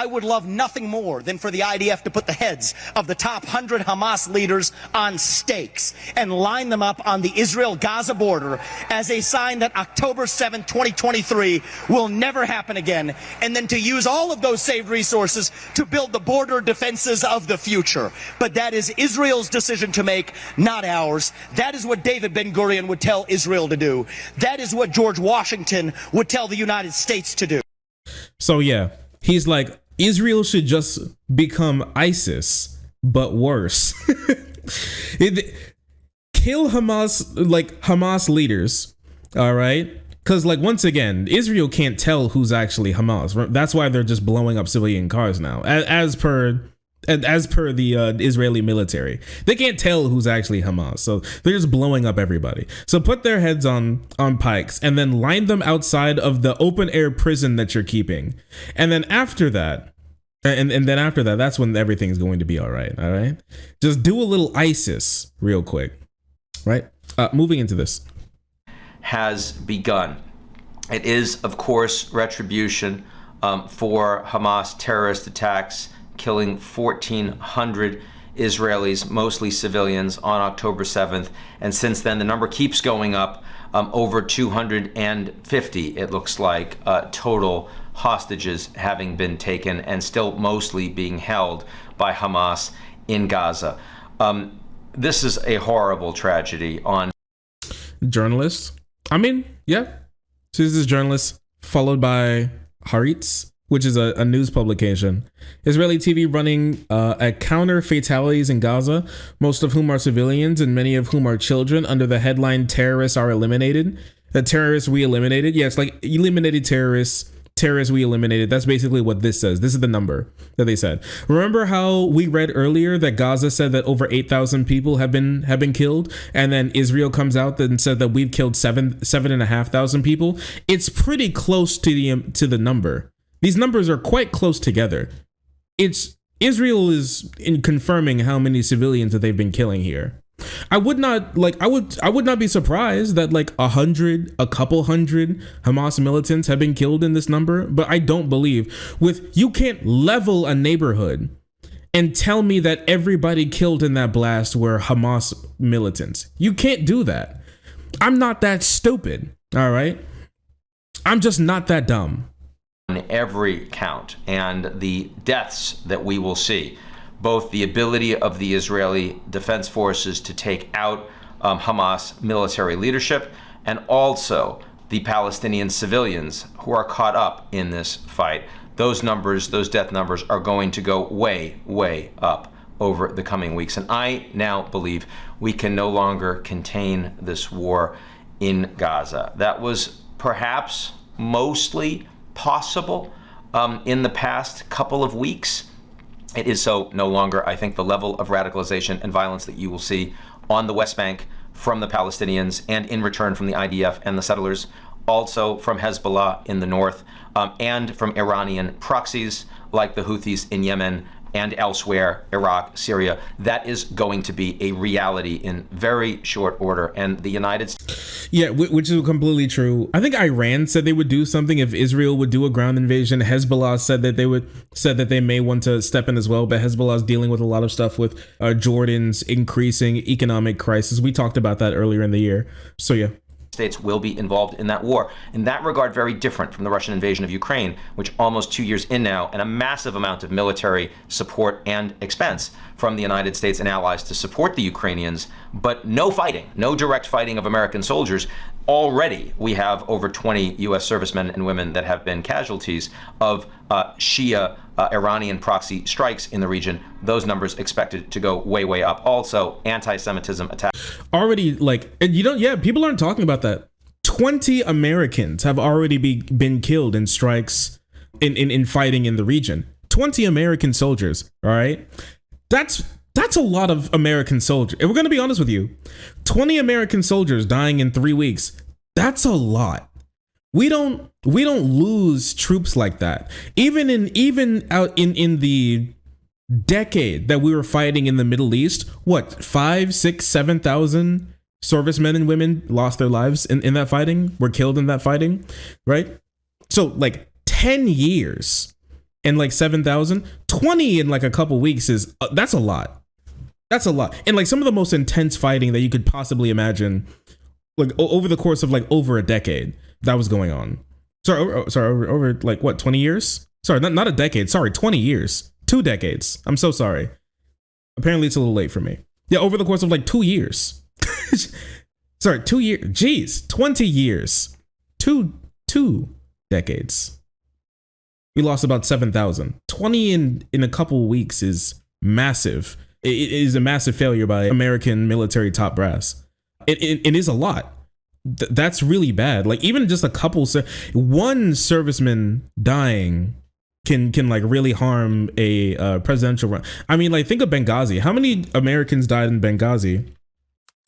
I would love nothing more than for the IDF to put the heads of the top 100 Hamas leaders on stakes and line them up on the Israel-Gaza border as a sign that October 7, 2023 will never happen again, and then to use all of those saved resources to build the border defenses of the future. But that is Israel's decision to make, not ours. That is what David Ben-Gurion would tell Israel to do. That is what George Washington would tell the United States to do. So yeah, he's like, Israel should just become ISIS, but worse. Kill Hamas leaders, all right? Because like, once again, Israel can't tell who's actually Hamas. That's why they're just blowing up civilian cars now, as per the Israeli military. They can't tell who's actually Hamas, so they're just blowing up everybody. So put their heads on pikes and then line them outside of the open air prison that you're keeping. And then after that, that's when everything's going to be all right. All right, just do a little ISIS real quick, right? Moving into this has begun. It is, of course, retribution for Hamas terrorist attacks, killing 1,400 Israelis, mostly civilians, on October 7th. And since then, the number keeps going up. Over 250, it looks like, total hostages having been taken and still mostly being held by Hamas in Gaza. This is a horrible tragedy on journalists. I mean, yeah. So this is journalists, followed by Haaretz, which is a news publication. Israeli TV running at counter fatalities in Gaza, most of whom are civilians and many of whom are children, under the headline "Terrorists are eliminated." The terrorists we eliminated. Yeah, it's like eliminated terrorists. Terrorists we eliminated. That's basically what this says. This is the number that they said. Remember how we read earlier that Gaza said that over 8,000 people have been killed, and then Israel comes out and said that we've killed 7,500 people. It's pretty close to the number. These numbers are quite close together. Israel is in confirming how many civilians that they've been killing here. I would not be surprised that like a couple hundred Hamas militants have been killed in this number, but I don't believe you can't level a neighborhood and tell me that everybody killed in that blast were Hamas militants. You can't do that. I'm not that stupid, all right? I'm just not that dumb. On every count, and the deaths that we will see, both the ability of the Israeli Defense Forces to take out Hamas military leadership, and also the Palestinian civilians who are caught up in this fight. Those death numbers are going to go way, way up over the coming weeks. And I now believe we can no longer contain this war in Gaza. That was perhaps mostly possible in the past couple of weeks. It is so no longer. I think the level of radicalization and violence that you will see on the West Bank from the Palestinians, and in return from the IDF and the settlers, also from Hezbollah in the north, and from Iranian proxies like the Houthis in Yemen and elsewhere, Iraq, Syria, that is going to be a reality in very short order. And the United States... Yeah, which is completely true. I think Iran said they would do something if Israel would do a ground invasion. Hezbollah said that they may want to step in as well, but Hezbollah is dealing with a lot of stuff with Jordan's increasing economic crisis. We talked about that earlier in the year. So yeah. States will be involved in that war. In that regard, very different from the Russian invasion of Ukraine, which almost 2 years in now, and a massive amount of military support and expense from the United States and allies to support the Ukrainians, but no fighting, no direct fighting of American soldiers. Already, we have over 20 U.S. servicemen and women that have been casualties of Shia Iranian proxy strikes in the region. Those numbers expected to go way, way up. Also, anti-Semitism attacks. Already, people aren't talking about that. 20 Americans have already been killed in strikes, in fighting in the region. 20 American soldiers, all right? That's a lot of American soldiers. If we're going to be honest with you, 20 American soldiers dying in 3 weeks, That's a lot. We don't lose troops like that. Even out in the decade that we were fighting in the Middle East, what, 5, 6, 7,000 servicemen and women lost their lives in that fighting, were killed in that fighting, right? So like 10 years and like 7,000, 20 in like a couple weeks is, that's a lot. That's a lot. And like some of the most intense fighting that you could possibly imagine, like over the course of like over a decade that was going on. Over like what, 20 years? Sorry, not a decade. Sorry, 20 years. 2 decades. I'm so sorry. Apparently it's a little late for me. Yeah, over the course of like 2 years. Sorry, 2 years. Jeez, 20 years. Two decades. We lost about 7,000. 20 in a couple weeks is massive. It is a massive failure by American military top brass. It is a lot. That's really bad. Like even just a couple, one serviceman dying can like really harm a presidential run. I mean, like think of Benghazi. How many Americans died in Benghazi?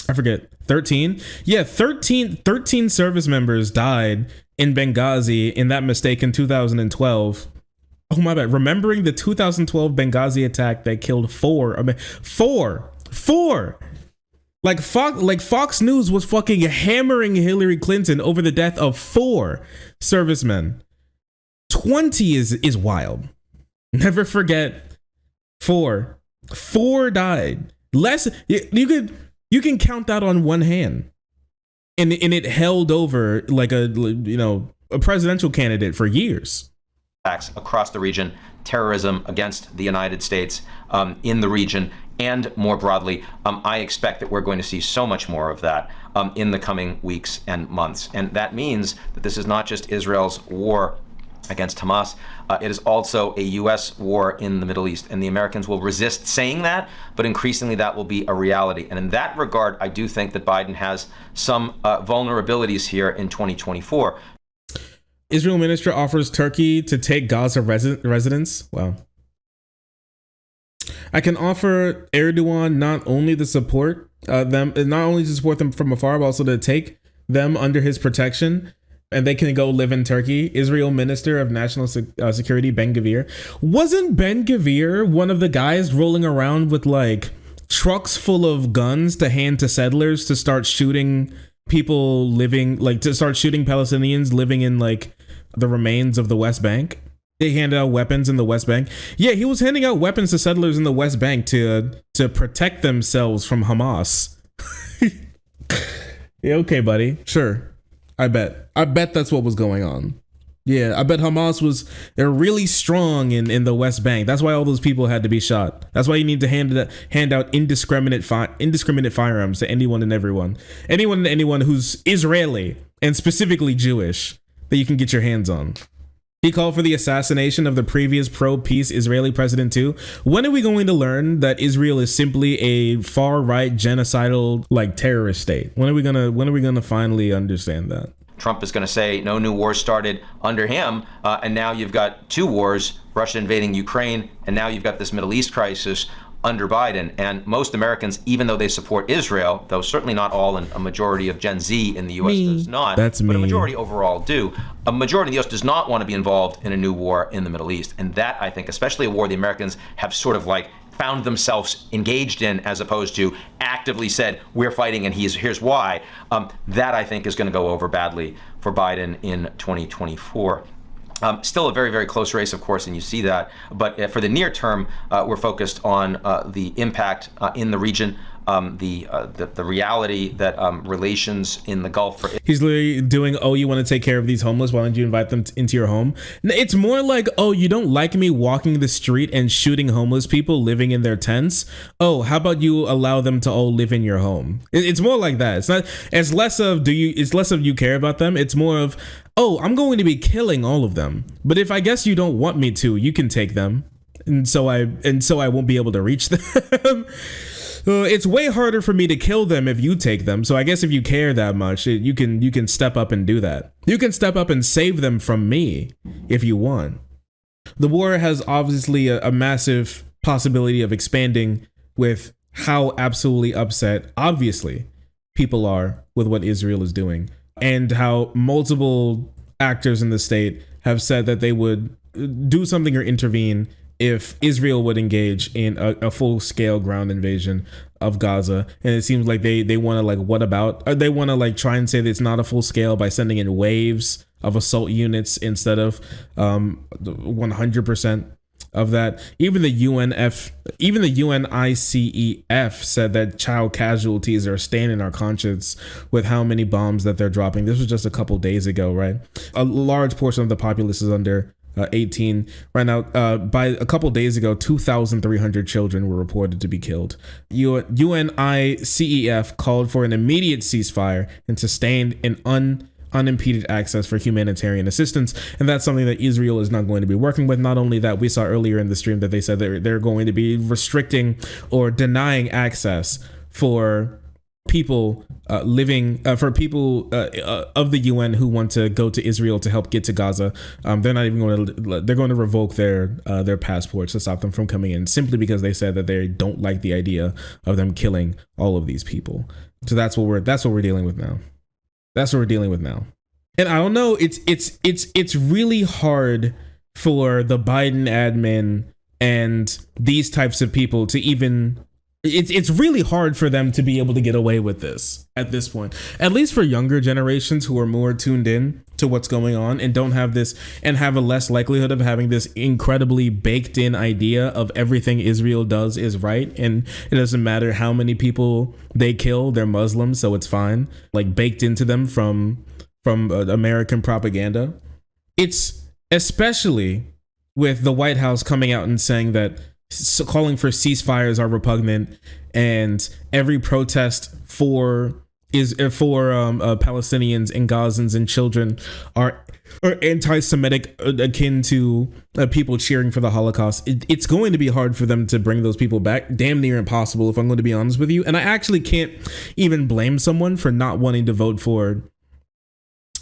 I forget. 13? Yeah, 13 service members died in Benghazi in that mistake in 2012. Oh my bad. Remembering the 2012 Benghazi attack that killed four. Like Fox News was fucking hammering Hillary Clinton over the death of 4 servicemen. 20 is wild. Never forget 4. 4 died. Less you can count that on one hand. And it held over like a presidential candidate for years. Across the region, terrorism against the United States in the region, and more broadly, I expect that we're going to see so much more of that in the coming weeks and months. And that means that this is not just Israel's war against Hamas. It is also a U.S. war in the Middle East. And the Americans will resist saying that, but increasingly that will be a reality. And in that regard, I do think that Biden has some vulnerabilities here in 2024. Israel minister offers Turkey to take Gaza residents. Wow. I can offer Erdogan not only to support them from afar, but also to take them under his protection, and they can go live in Turkey. Israel Minister of National Security Ben Gvir. Wasn't Ben Gvir one of the guys rolling around with like trucks full of guns to hand to settlers to start shooting people living, like to start shooting Palestinians living in like the remains of the West Bank? They handed out weapons in the West Bank. Yeah, he was handing out weapons to settlers in the West Bank to protect themselves from Hamas. Yeah, okay, buddy. Sure. I bet that's what was going on. Yeah, I bet they're really strong in the West Bank. That's why all those people had to be shot. That's why you need to hand out indiscriminate firearms to anyone and everyone. Anyone who's Israeli and specifically Jewish that you can get your hands on. He called for the assassination of the previous pro-peace Israeli president too. When are we going to learn that Israel is simply a far-right genocidal like terrorist state? When are we gonna finally understand that? Trump is going to say no new war started under him, and now you've got 2 wars, Russia invading Ukraine, and now you've got this Middle East crisis under Biden. And most Americans, even though they support Israel, though certainly not all, and a majority of Gen Z in the U.S. does not, but a majority overall do, a majority of the U.S. does not want to be involved in a new war in the Middle East. And that, I think, especially a war the Americans have sort of like found themselves engaged in, as opposed to actively said, we're fighting and here's why, that I think is going to go over badly for Biden in 2024. Still a very, very close race, of course, and you see that. But for the near term, we're focused on the impact in the region, the reality that relations in the Gulf. He's literally doing, oh, you want to take care of these homeless? Why don't you invite them into your home? It's more like, oh, you don't like me walking the street and shooting homeless people living in their tents? Oh, how about you allow them to all live in your home? It's more like that. It's not. It's less of you care about them. It's more of, oh, I'm going to be killing all of them. But if I guess you don't want me to, you can take them. And so I won't be able to reach them. It's way harder for me to kill them if you take them. So I guess if you care that much, you can step up and do that. You can step up and save them from me if you want. The war has obviously a massive possibility of expanding with how absolutely upset, obviously, people are with what Israel is doing. and how multiple actors in the state have said that they would do something or intervene if Israel would engage in a full-scale ground invasion of Gaza. And it seems like they want to, like, what about? They want to, like, try and say that it's not a full scale by sending in waves of assault units instead of 100% of that. Even the UNICEF said that child casualties are staying in our conscience with how many bombs that they're dropping. This was just a couple days ago, right? A large portion of the populace is under 18 right now. By a couple days ago, 2,300 children were reported to be killed. UNICEF called for an immediate ceasefire and sustained and unimpeded access for humanitarian assistance, and that's something that Israel is not going to be working with. Not only that, we saw earlier in the stream that they said they're going to be restricting or denying access for people for people of the UN who want to go to Israel to help get to Gaza. They're not even they're going to revoke their passports to stop them from coming in, simply because they said that they don't like the idea of them killing all of these people. So that's what we're dealing with now. That's what we're dealing with now. And I don't know, it's really hard for the Biden admin and these types of people to even, it's really hard for them to be able to get away with this at this point, at least for younger generations who are more tuned in to what's going on and don't have this, and have a less likelihood of having this incredibly baked in idea of everything Israel does is right. And it doesn't matter how many people they kill, they're Muslims, so it's fine, like baked into them from American propaganda. It's especially with the White House coming out and saying that calling for ceasefires are repugnant, and every protest for Palestinians and Gazans and children are anti-Semitic, akin to people cheering for the Holocaust. It's going to be hard for them to bring those people back. Damn near impossible, if I'm going to be honest with you. And I actually can't even blame someone for not wanting to vote for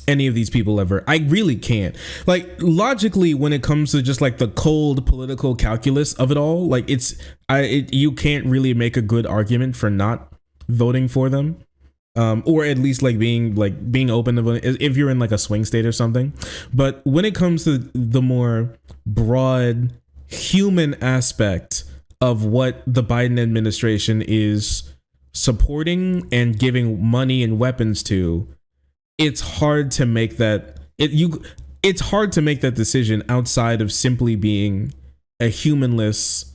any of these people ever. I really can't. Like, logically, when it comes to just like the cold political calculus of it all, like you can't really make a good argument for not voting for them. Or at least like being open to voting if you're in like a swing state or something. But when it comes to the more broad human aspect of what the Biden administration is supporting and giving money and weapons to, it's hard to make that it's hard to make that decision outside of simply being a humanity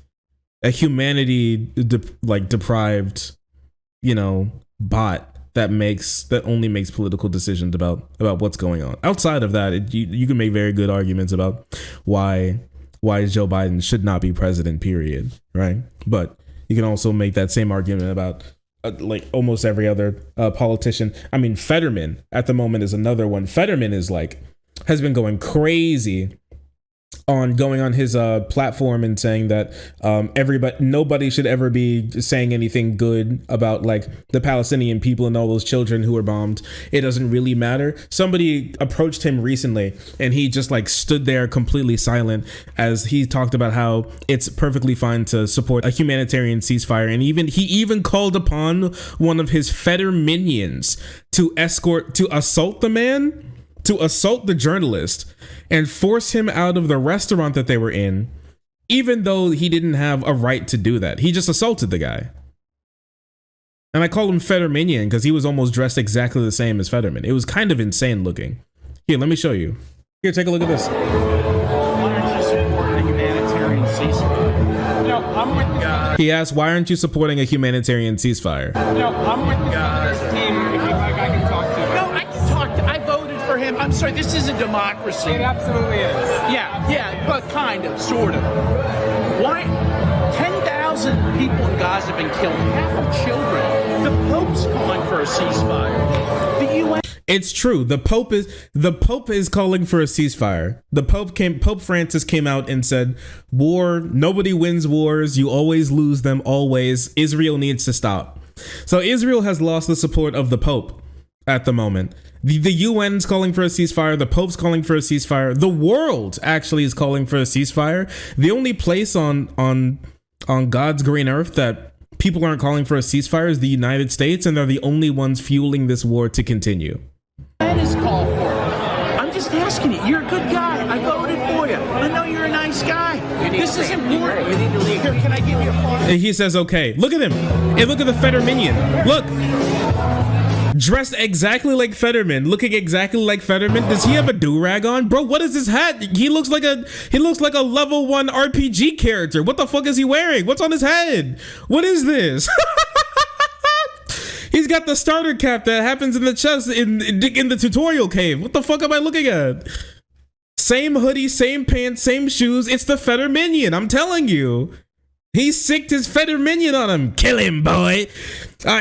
deprived, bot that only makes political decisions about what's going on. Outside of that, you can make very good arguments about why Joe Biden should not be president, period, right? But you can also make that same argument about like almost every other politician. I mean, Fetterman at the moment is another one. Fetterman has been going crazy on going on his platform and saying that nobody should ever be saying anything good about like the Palestinian people and all those children who were bombed. It doesn't really matter. Somebody approached him recently and he just like stood there completely silent as he talked about how it's perfectly fine to support a humanitarian ceasefire, and he even called upon one of his Feder minions to assault the journalist and force him out of the restaurant that they were in, even though he didn't have a right to do that. He just assaulted the guy. And I call him Fetterminian because he was almost dressed exactly the same as Fetterman. It was kind of insane looking. Here, let me show you. Here, take a look at this. He asked, why aren't you supporting a humanitarian ceasefire? No, I'm with the team. If you'd like, I can talk to him. No, I can talk to. I voted for him. I'm sorry, this is a democracy. It absolutely is. Yeah, but kind of, sort of. Why? 10,000 people in Gaza have been killed, half of children. The Pope's calling for a ceasefire. The UN. It's true. The Pope is calling for a ceasefire. Pope Francis came out and said, war, nobody wins wars. You always lose them, always. Israel needs to stop. So Israel has lost the support of the Pope at the moment. The UN's calling for a ceasefire. The Pope's calling for a ceasefire. The world actually is calling for a ceasefire. The only place on God's green earth that people aren't calling for a ceasefire is the United States, and they're the only ones fueling this war to continue. The just asking you. You're a good guy. I voted for you. I know you're a nice guy. This is important. You need to leave. Here, can I give you a phone? And he says, okay. Look at him. And look at the Fetterminion. Look. Dressed exactly like Fetterman, looking exactly like Fetterman. Does he have a do-rag on? Bro, what is his hat? He looks like a level 1 RPG character. What the fuck is he wearing? What's on his head? What is this? He's got the starter cap that happens in the chest in the tutorial cave. What the fuck am I looking at? Same hoodie, same pants, same shoes. It's the Fetterminion, I'm telling you. He sicked his Fetterminion on him. Kill him, boy.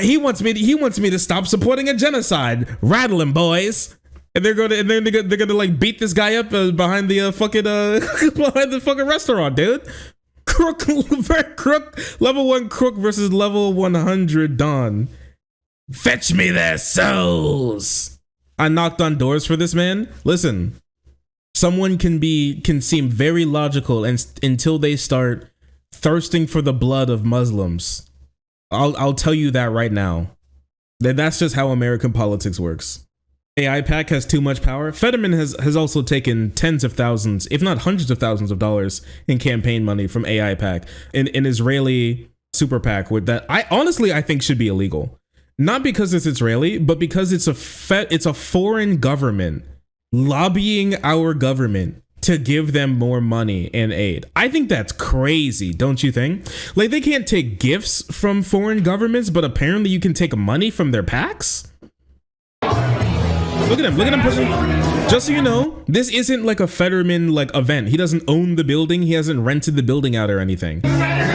He wants me to stop supporting a genocide. Rattle him, boys. And they're gonna like beat this guy up behind the fucking restaurant, dude. Crook, level 1 crook versus level 100 Don. Fetch me their souls. I knocked on doors for this man. Listen, someone can seem very logical until they start thirsting for the blood of Muslims. I'll tell you that right now. That's just how American politics works. AI PAC has too much power. Fetterman has also taken tens of thousands, if not hundreds of thousands of dollars in campaign money from AI PAC, an Israeli super PAC with that I think should be illegal. Not because it's Israeli, but because it's a foreign government lobbying our government to give them more money and aid. I think that's crazy, don't you think? Like, they can't take gifts from foreign governments, but apparently you can take money from their PACs? Look at him pushing. Just so you know, this isn't like a Fetterman like event. He doesn't own the building. He hasn't rented the building out or anything.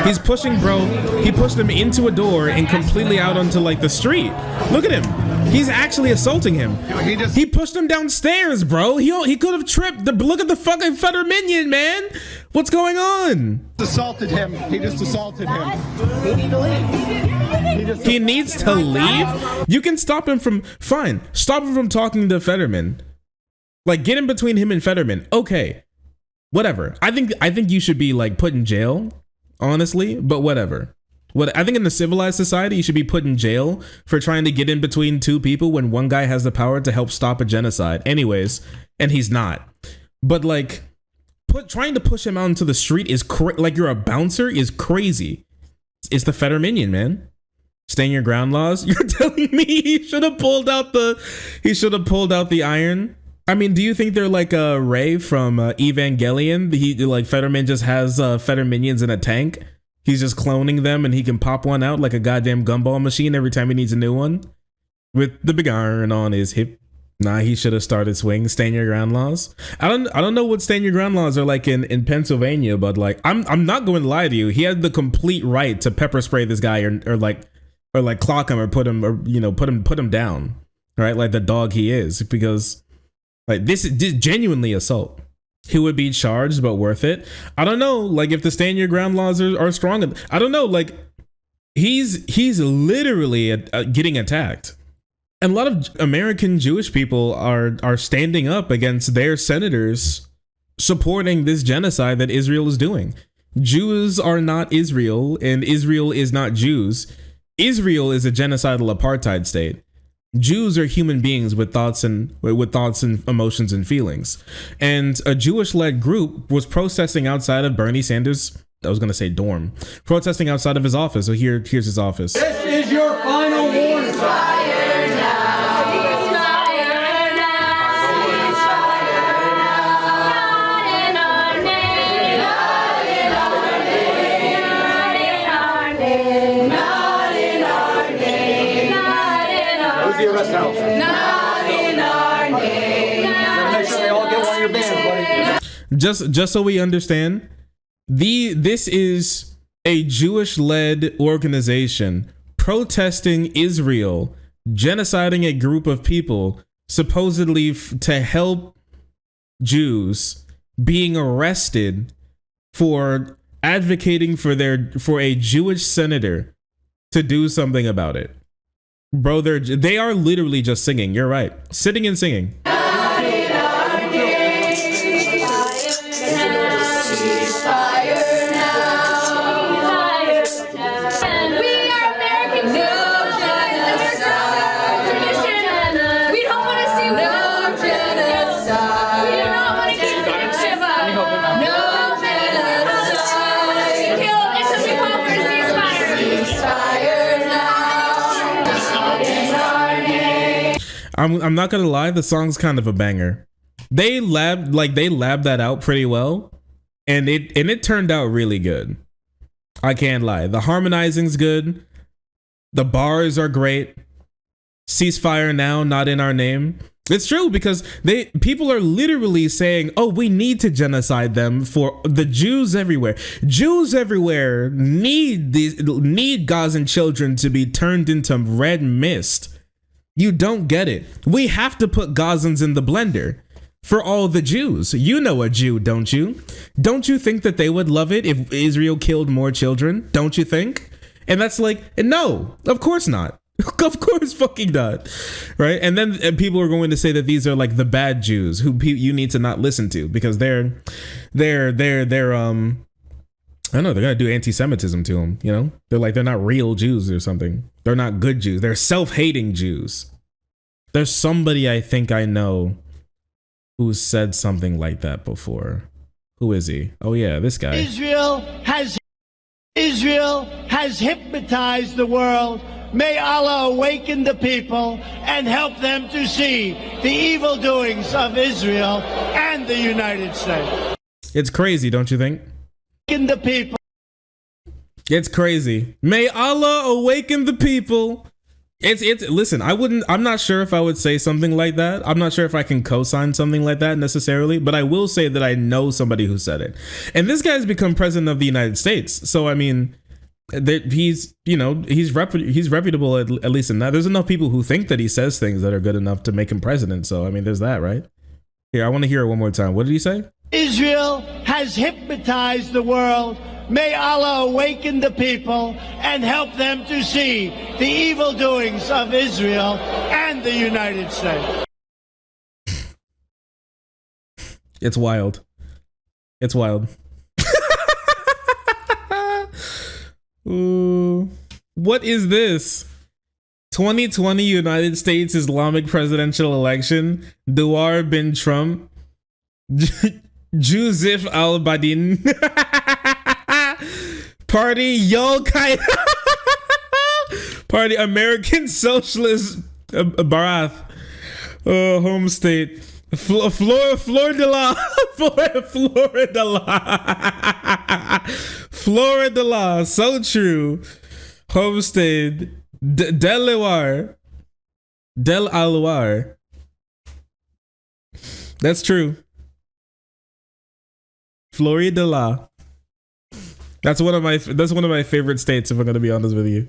He's pushing, bro. He pushed him into a door and completely out onto like the street. Look at him. He's actually assaulting him. He pushed him downstairs, bro. He could have tripped. Look at the fucking Fetterminion, man. What's going on? Assaulted him. He just assaulted him. He needs to leave. He needs to leave? You can stop him from, fine. Stop him from talking to Fetterman. Like, get in between him and Fetterman. Okay. Whatever. I think you should be like put in jail, honestly, but whatever. I think in a civilized society, you should be put in jail for trying to get in between two people when one guy has the power to help stop a genocide. Anyways, and he's not. But like, trying to push him out into the street is like you're a bouncer is crazy. It's the Fetterminion, man. Stand your ground laws. You're telling me he should have pulled out the iron? I mean, do you think they're like Ray from Evangelion? Fetterman just has Fetterminions in a tank. He's just cloning them and he can pop one out like a goddamn gumball machine every time he needs a new one with the big iron on his hip. Nah, he should have started swing. Stand your ground laws. I don't know what stand your ground laws are like in Pennsylvania, but like I'm not going to lie to you. He had the complete right to pepper spray this guy or clock him or put him down, right? Like the dog he is, because like this is genuinely assault. He would be charged, but worth it. I don't know, like if the stand your ground laws are strong. I don't know, like he's literally getting attacked. And a lot of American Jewish people are standing up against their senators supporting this genocide that Israel is doing. Jews are not Israel, and Israel is not Jews. Israel is a genocidal apartheid state. Jews are human beings with thoughts and emotions and feelings. And a Jewish-led group was protesting outside of Bernie Sanders', I was going to say dorm, protesting outside of his office. So here's his office. This is your final warning. Just so we understand, this is a Jewish-led organization protesting Israel, genociding a group of people supposedly to help Jews, being arrested for advocating for a Jewish senator to do something about it. Bro, they are literally just singing. You're right. Sitting and singing. I'm not gonna lie, the song's kind of a banger. They labbed that out pretty well, and it turned out really good. I can't lie. The harmonizing's good. The bars are great. Ceasefire now, not in our name. It's true, because people are literally saying, "Oh, we need to genocide them for the Jews everywhere." Jews everywhere need Gazan children to be turned into red mist. You don't get it. We have to put Gazans in the blender for all the Jews. You know a Jew, don't you? Don't you think that they would love it if Israel killed more children? Don't you think? And that's like, no, of course not. Of course fucking not. Right? And then people are going to say that these are like the bad Jews who you need to not listen to because they're I don't know, they're gonna do anti-Semitism to them, you know? They're not real Jews or something. They're not good Jews. They're self-hating Jews. There's somebody I think I know who said something like that before. Who is he? Oh yeah, this guy. Israel has hypnotized the world. May Allah awaken the people and help them to see the evil doings of Israel and the United States. It's crazy, don't you think? Awaken the people. It's crazy. May Allah awaken the people. Listen, I'm not sure if I would say something like that. I'm not sure if I can co-sign something like that necessarily, but I will say that I know somebody who said it. And this guy's become president of the United States. So I mean, he's reputable at least in that. There's enough people who think that he says things that are good enough to make him president. So I mean, there's that, right? Here, I want to hear it one more time. What did he say? Israel has hypnotized the world. May Allah awaken the people and help them to see the evil doings of Israel and the United States. It's wild. It's wild. Ooh. What is this? 2020 United States Islamic presidential election. Duar bin Trump. Joseph al-Badin. Party Yol Qaeda. Party American Socialist Barath. Home state. Florida. So true. Home state. Delaware. That's true. Florida. That's one of my favorite states, if I'm gonna be honest with you.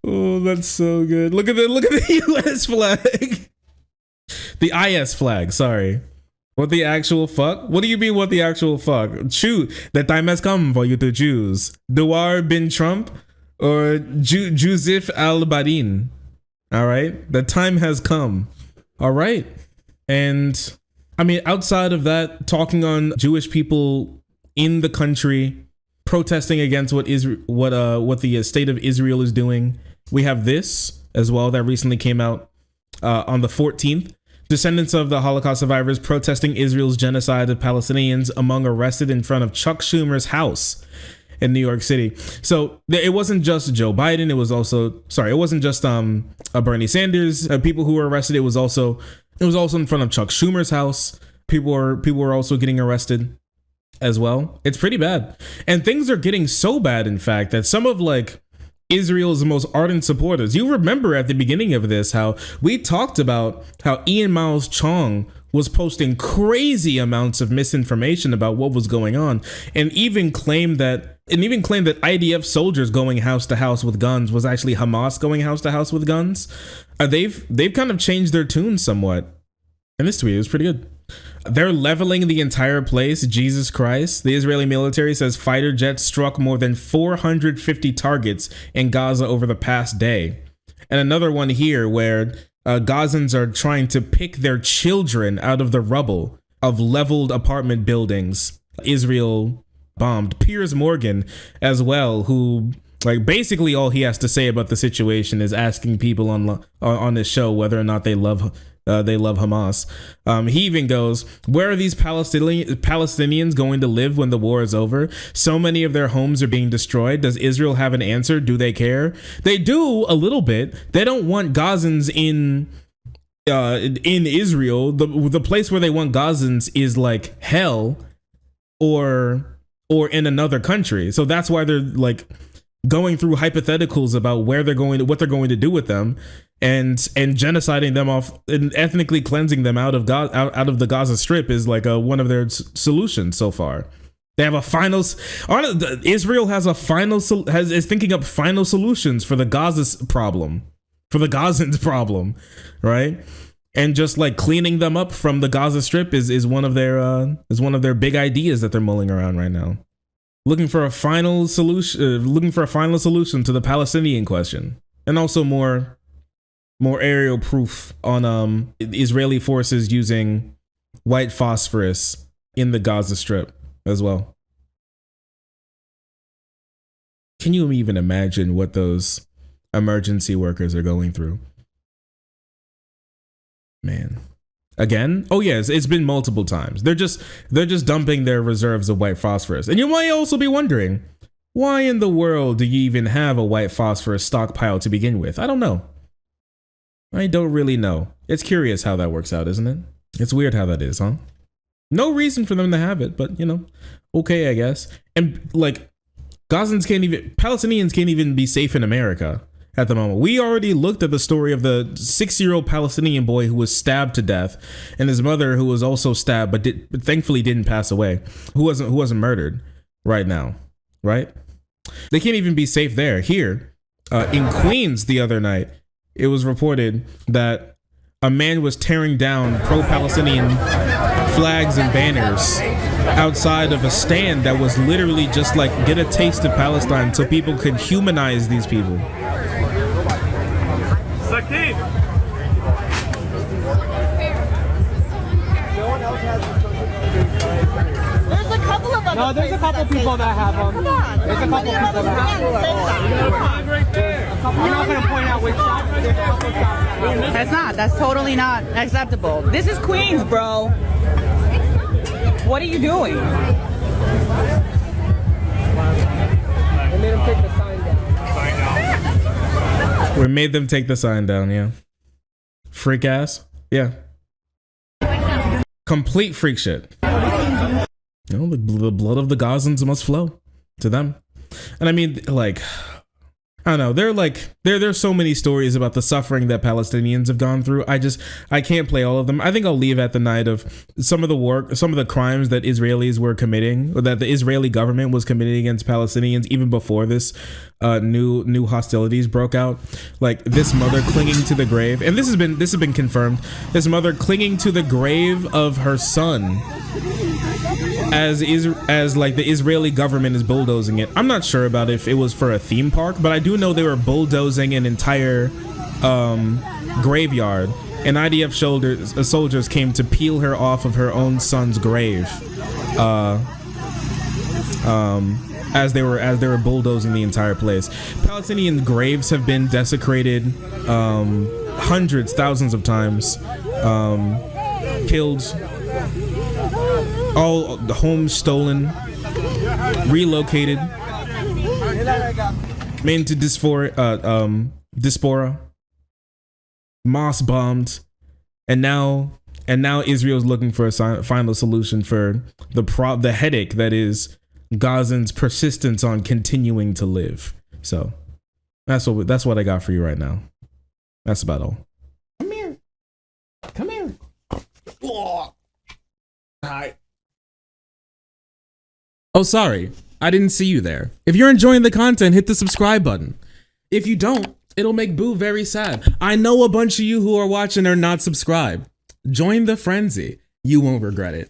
Oh, that's so good. Look at the US flag. The IS flag, sorry. What the actual fuck? What do you mean what the actual fuck? Choose. The time has come for you to choose. Duar bin Trump or Joseph al-Badin. All right? The time has come. All right? And I mean, outside of that, talking on Jewish people in the country protesting against what the state of Israel is doing, we have this as well that recently came out on the 14th. Descendants of the Holocaust survivors protesting Israel's genocide of Palestinians among arrested in front of Chuck Schumer's house in New York City. So it wasn't just Joe Biden. It wasn't just Bernie Sanders people who were arrested. It was also in front of Chuck Schumer's house. People were also getting arrested as well. It's pretty bad. And things are getting so bad, in fact, that some of Israel's most ardent supporters, you remember at the beginning of this, how we talked about how Ian Miles Chong was posting crazy amounts of misinformation about what was going on, and even claimed that IDF soldiers going house to house with guns was actually Hamas going house to house with guns. They've kind of changed their tune somewhat. And this tweet was pretty good. They're leveling the entire place. Jesus Christ. The Israeli military says fighter jets struck more than 450 targets in Gaza over the past day. And another one here where Gazans are trying to pick their children out of the rubble of leveled apartment buildings Israel bombed. Piers Morgan as well, who basically all he has to say about the situation is asking people on his show whether or not they love they love Hamas. He even goes, where are these Palestinians going to live when the war is over? So many of their homes are being destroyed. Does Israel have an answer? Do they care? They do a little bit. They don't want Gazans in Israel. The place where they want Gazans is like hell or in another country. So that's why they're like going through hypotheticals about where they're going, what they're going to do with them, and genociding them off and ethnically cleansing them out of the Gaza Strip is like one of their solutions so far. They have a final. Israel has a final is thinking up final solutions for the Gaza's problem, for the Gazans' problem, right? And just like cleaning them up from the Gaza Strip is one of their big ideas that they're mulling around right now. Looking for a final solution to the Palestinian question, and also more aerial proof on Israeli forces using white phosphorus in the Gaza Strip as well. Can you even imagine what those emergency workers are going through? Man. Again? Oh yes, it's been multiple times. They're just dumping their reserves of white phosphorus. And you might also be wondering, why in the world do you even have a white phosphorus stockpile to begin with? I don't know. I don't really know. It's curious how that works out, isn't it? It's weird how that is, huh? No reason for them to have it, but okay, I guess. And like Palestinians can't even be safe in America at the moment. We already looked at the story of the 6-year-old Palestinian boy who was stabbed to death, and his mother who was also stabbed, but thankfully didn't pass away, who wasn't murdered right now, right? They can't even be safe there. Here, in Queens the other night, it was reported that a man was tearing down pro-Palestinian flags and banners outside of a stand that was literally just like, get a taste of Palestine so people could humanize these people. No, there's a couple people that have them. Come on. There's a couple people that have them. Right there. We're not going to point out which shops. That's not. That's totally not acceptable. This is Queens, bro. What are you doing? They made him take the sign down. We made them take the sign down, yeah. Freak ass? Yeah. Complete freak shit. The blood of the Gazans must flow to them. And I mean, like, I don't know. There's so many stories about the suffering that Palestinians have gone through. I can't play all of them. I think I'll leave at the night of some of the crimes that Israelis were committing, or that the Israeli government was committing against Palestinians even before this new hostilities broke out. Like this mother clinging to the grave, and this has been confirmed. This mother clinging to the grave of her son as like the Israeli government is bulldozing it. I'm not sure about if it was for a theme park, but I do know they were bulldozing an entire graveyard, and IDF soldiers came to peel her off of her own son's grave as they were bulldozing the entire place. Palestinian graves have been desecrated hundreds, thousands of times, killed, all the homes stolen, relocated, made into diaspora, mosque bombed, and now Israel's looking for a final solution for the headache that is Gazans' persistence on continuing to live. So that's what I got for you right now. That's about all. Come here. Oh. Hi. Oh, sorry. I didn't see you there. If you're enjoying the content, hit the subscribe button. If you don't, it'll make Boo very sad. I know a bunch of you who are watching are not subscribed. Join the frenzy. You won't regret it.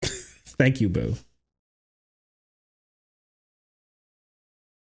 Thank you, Boo.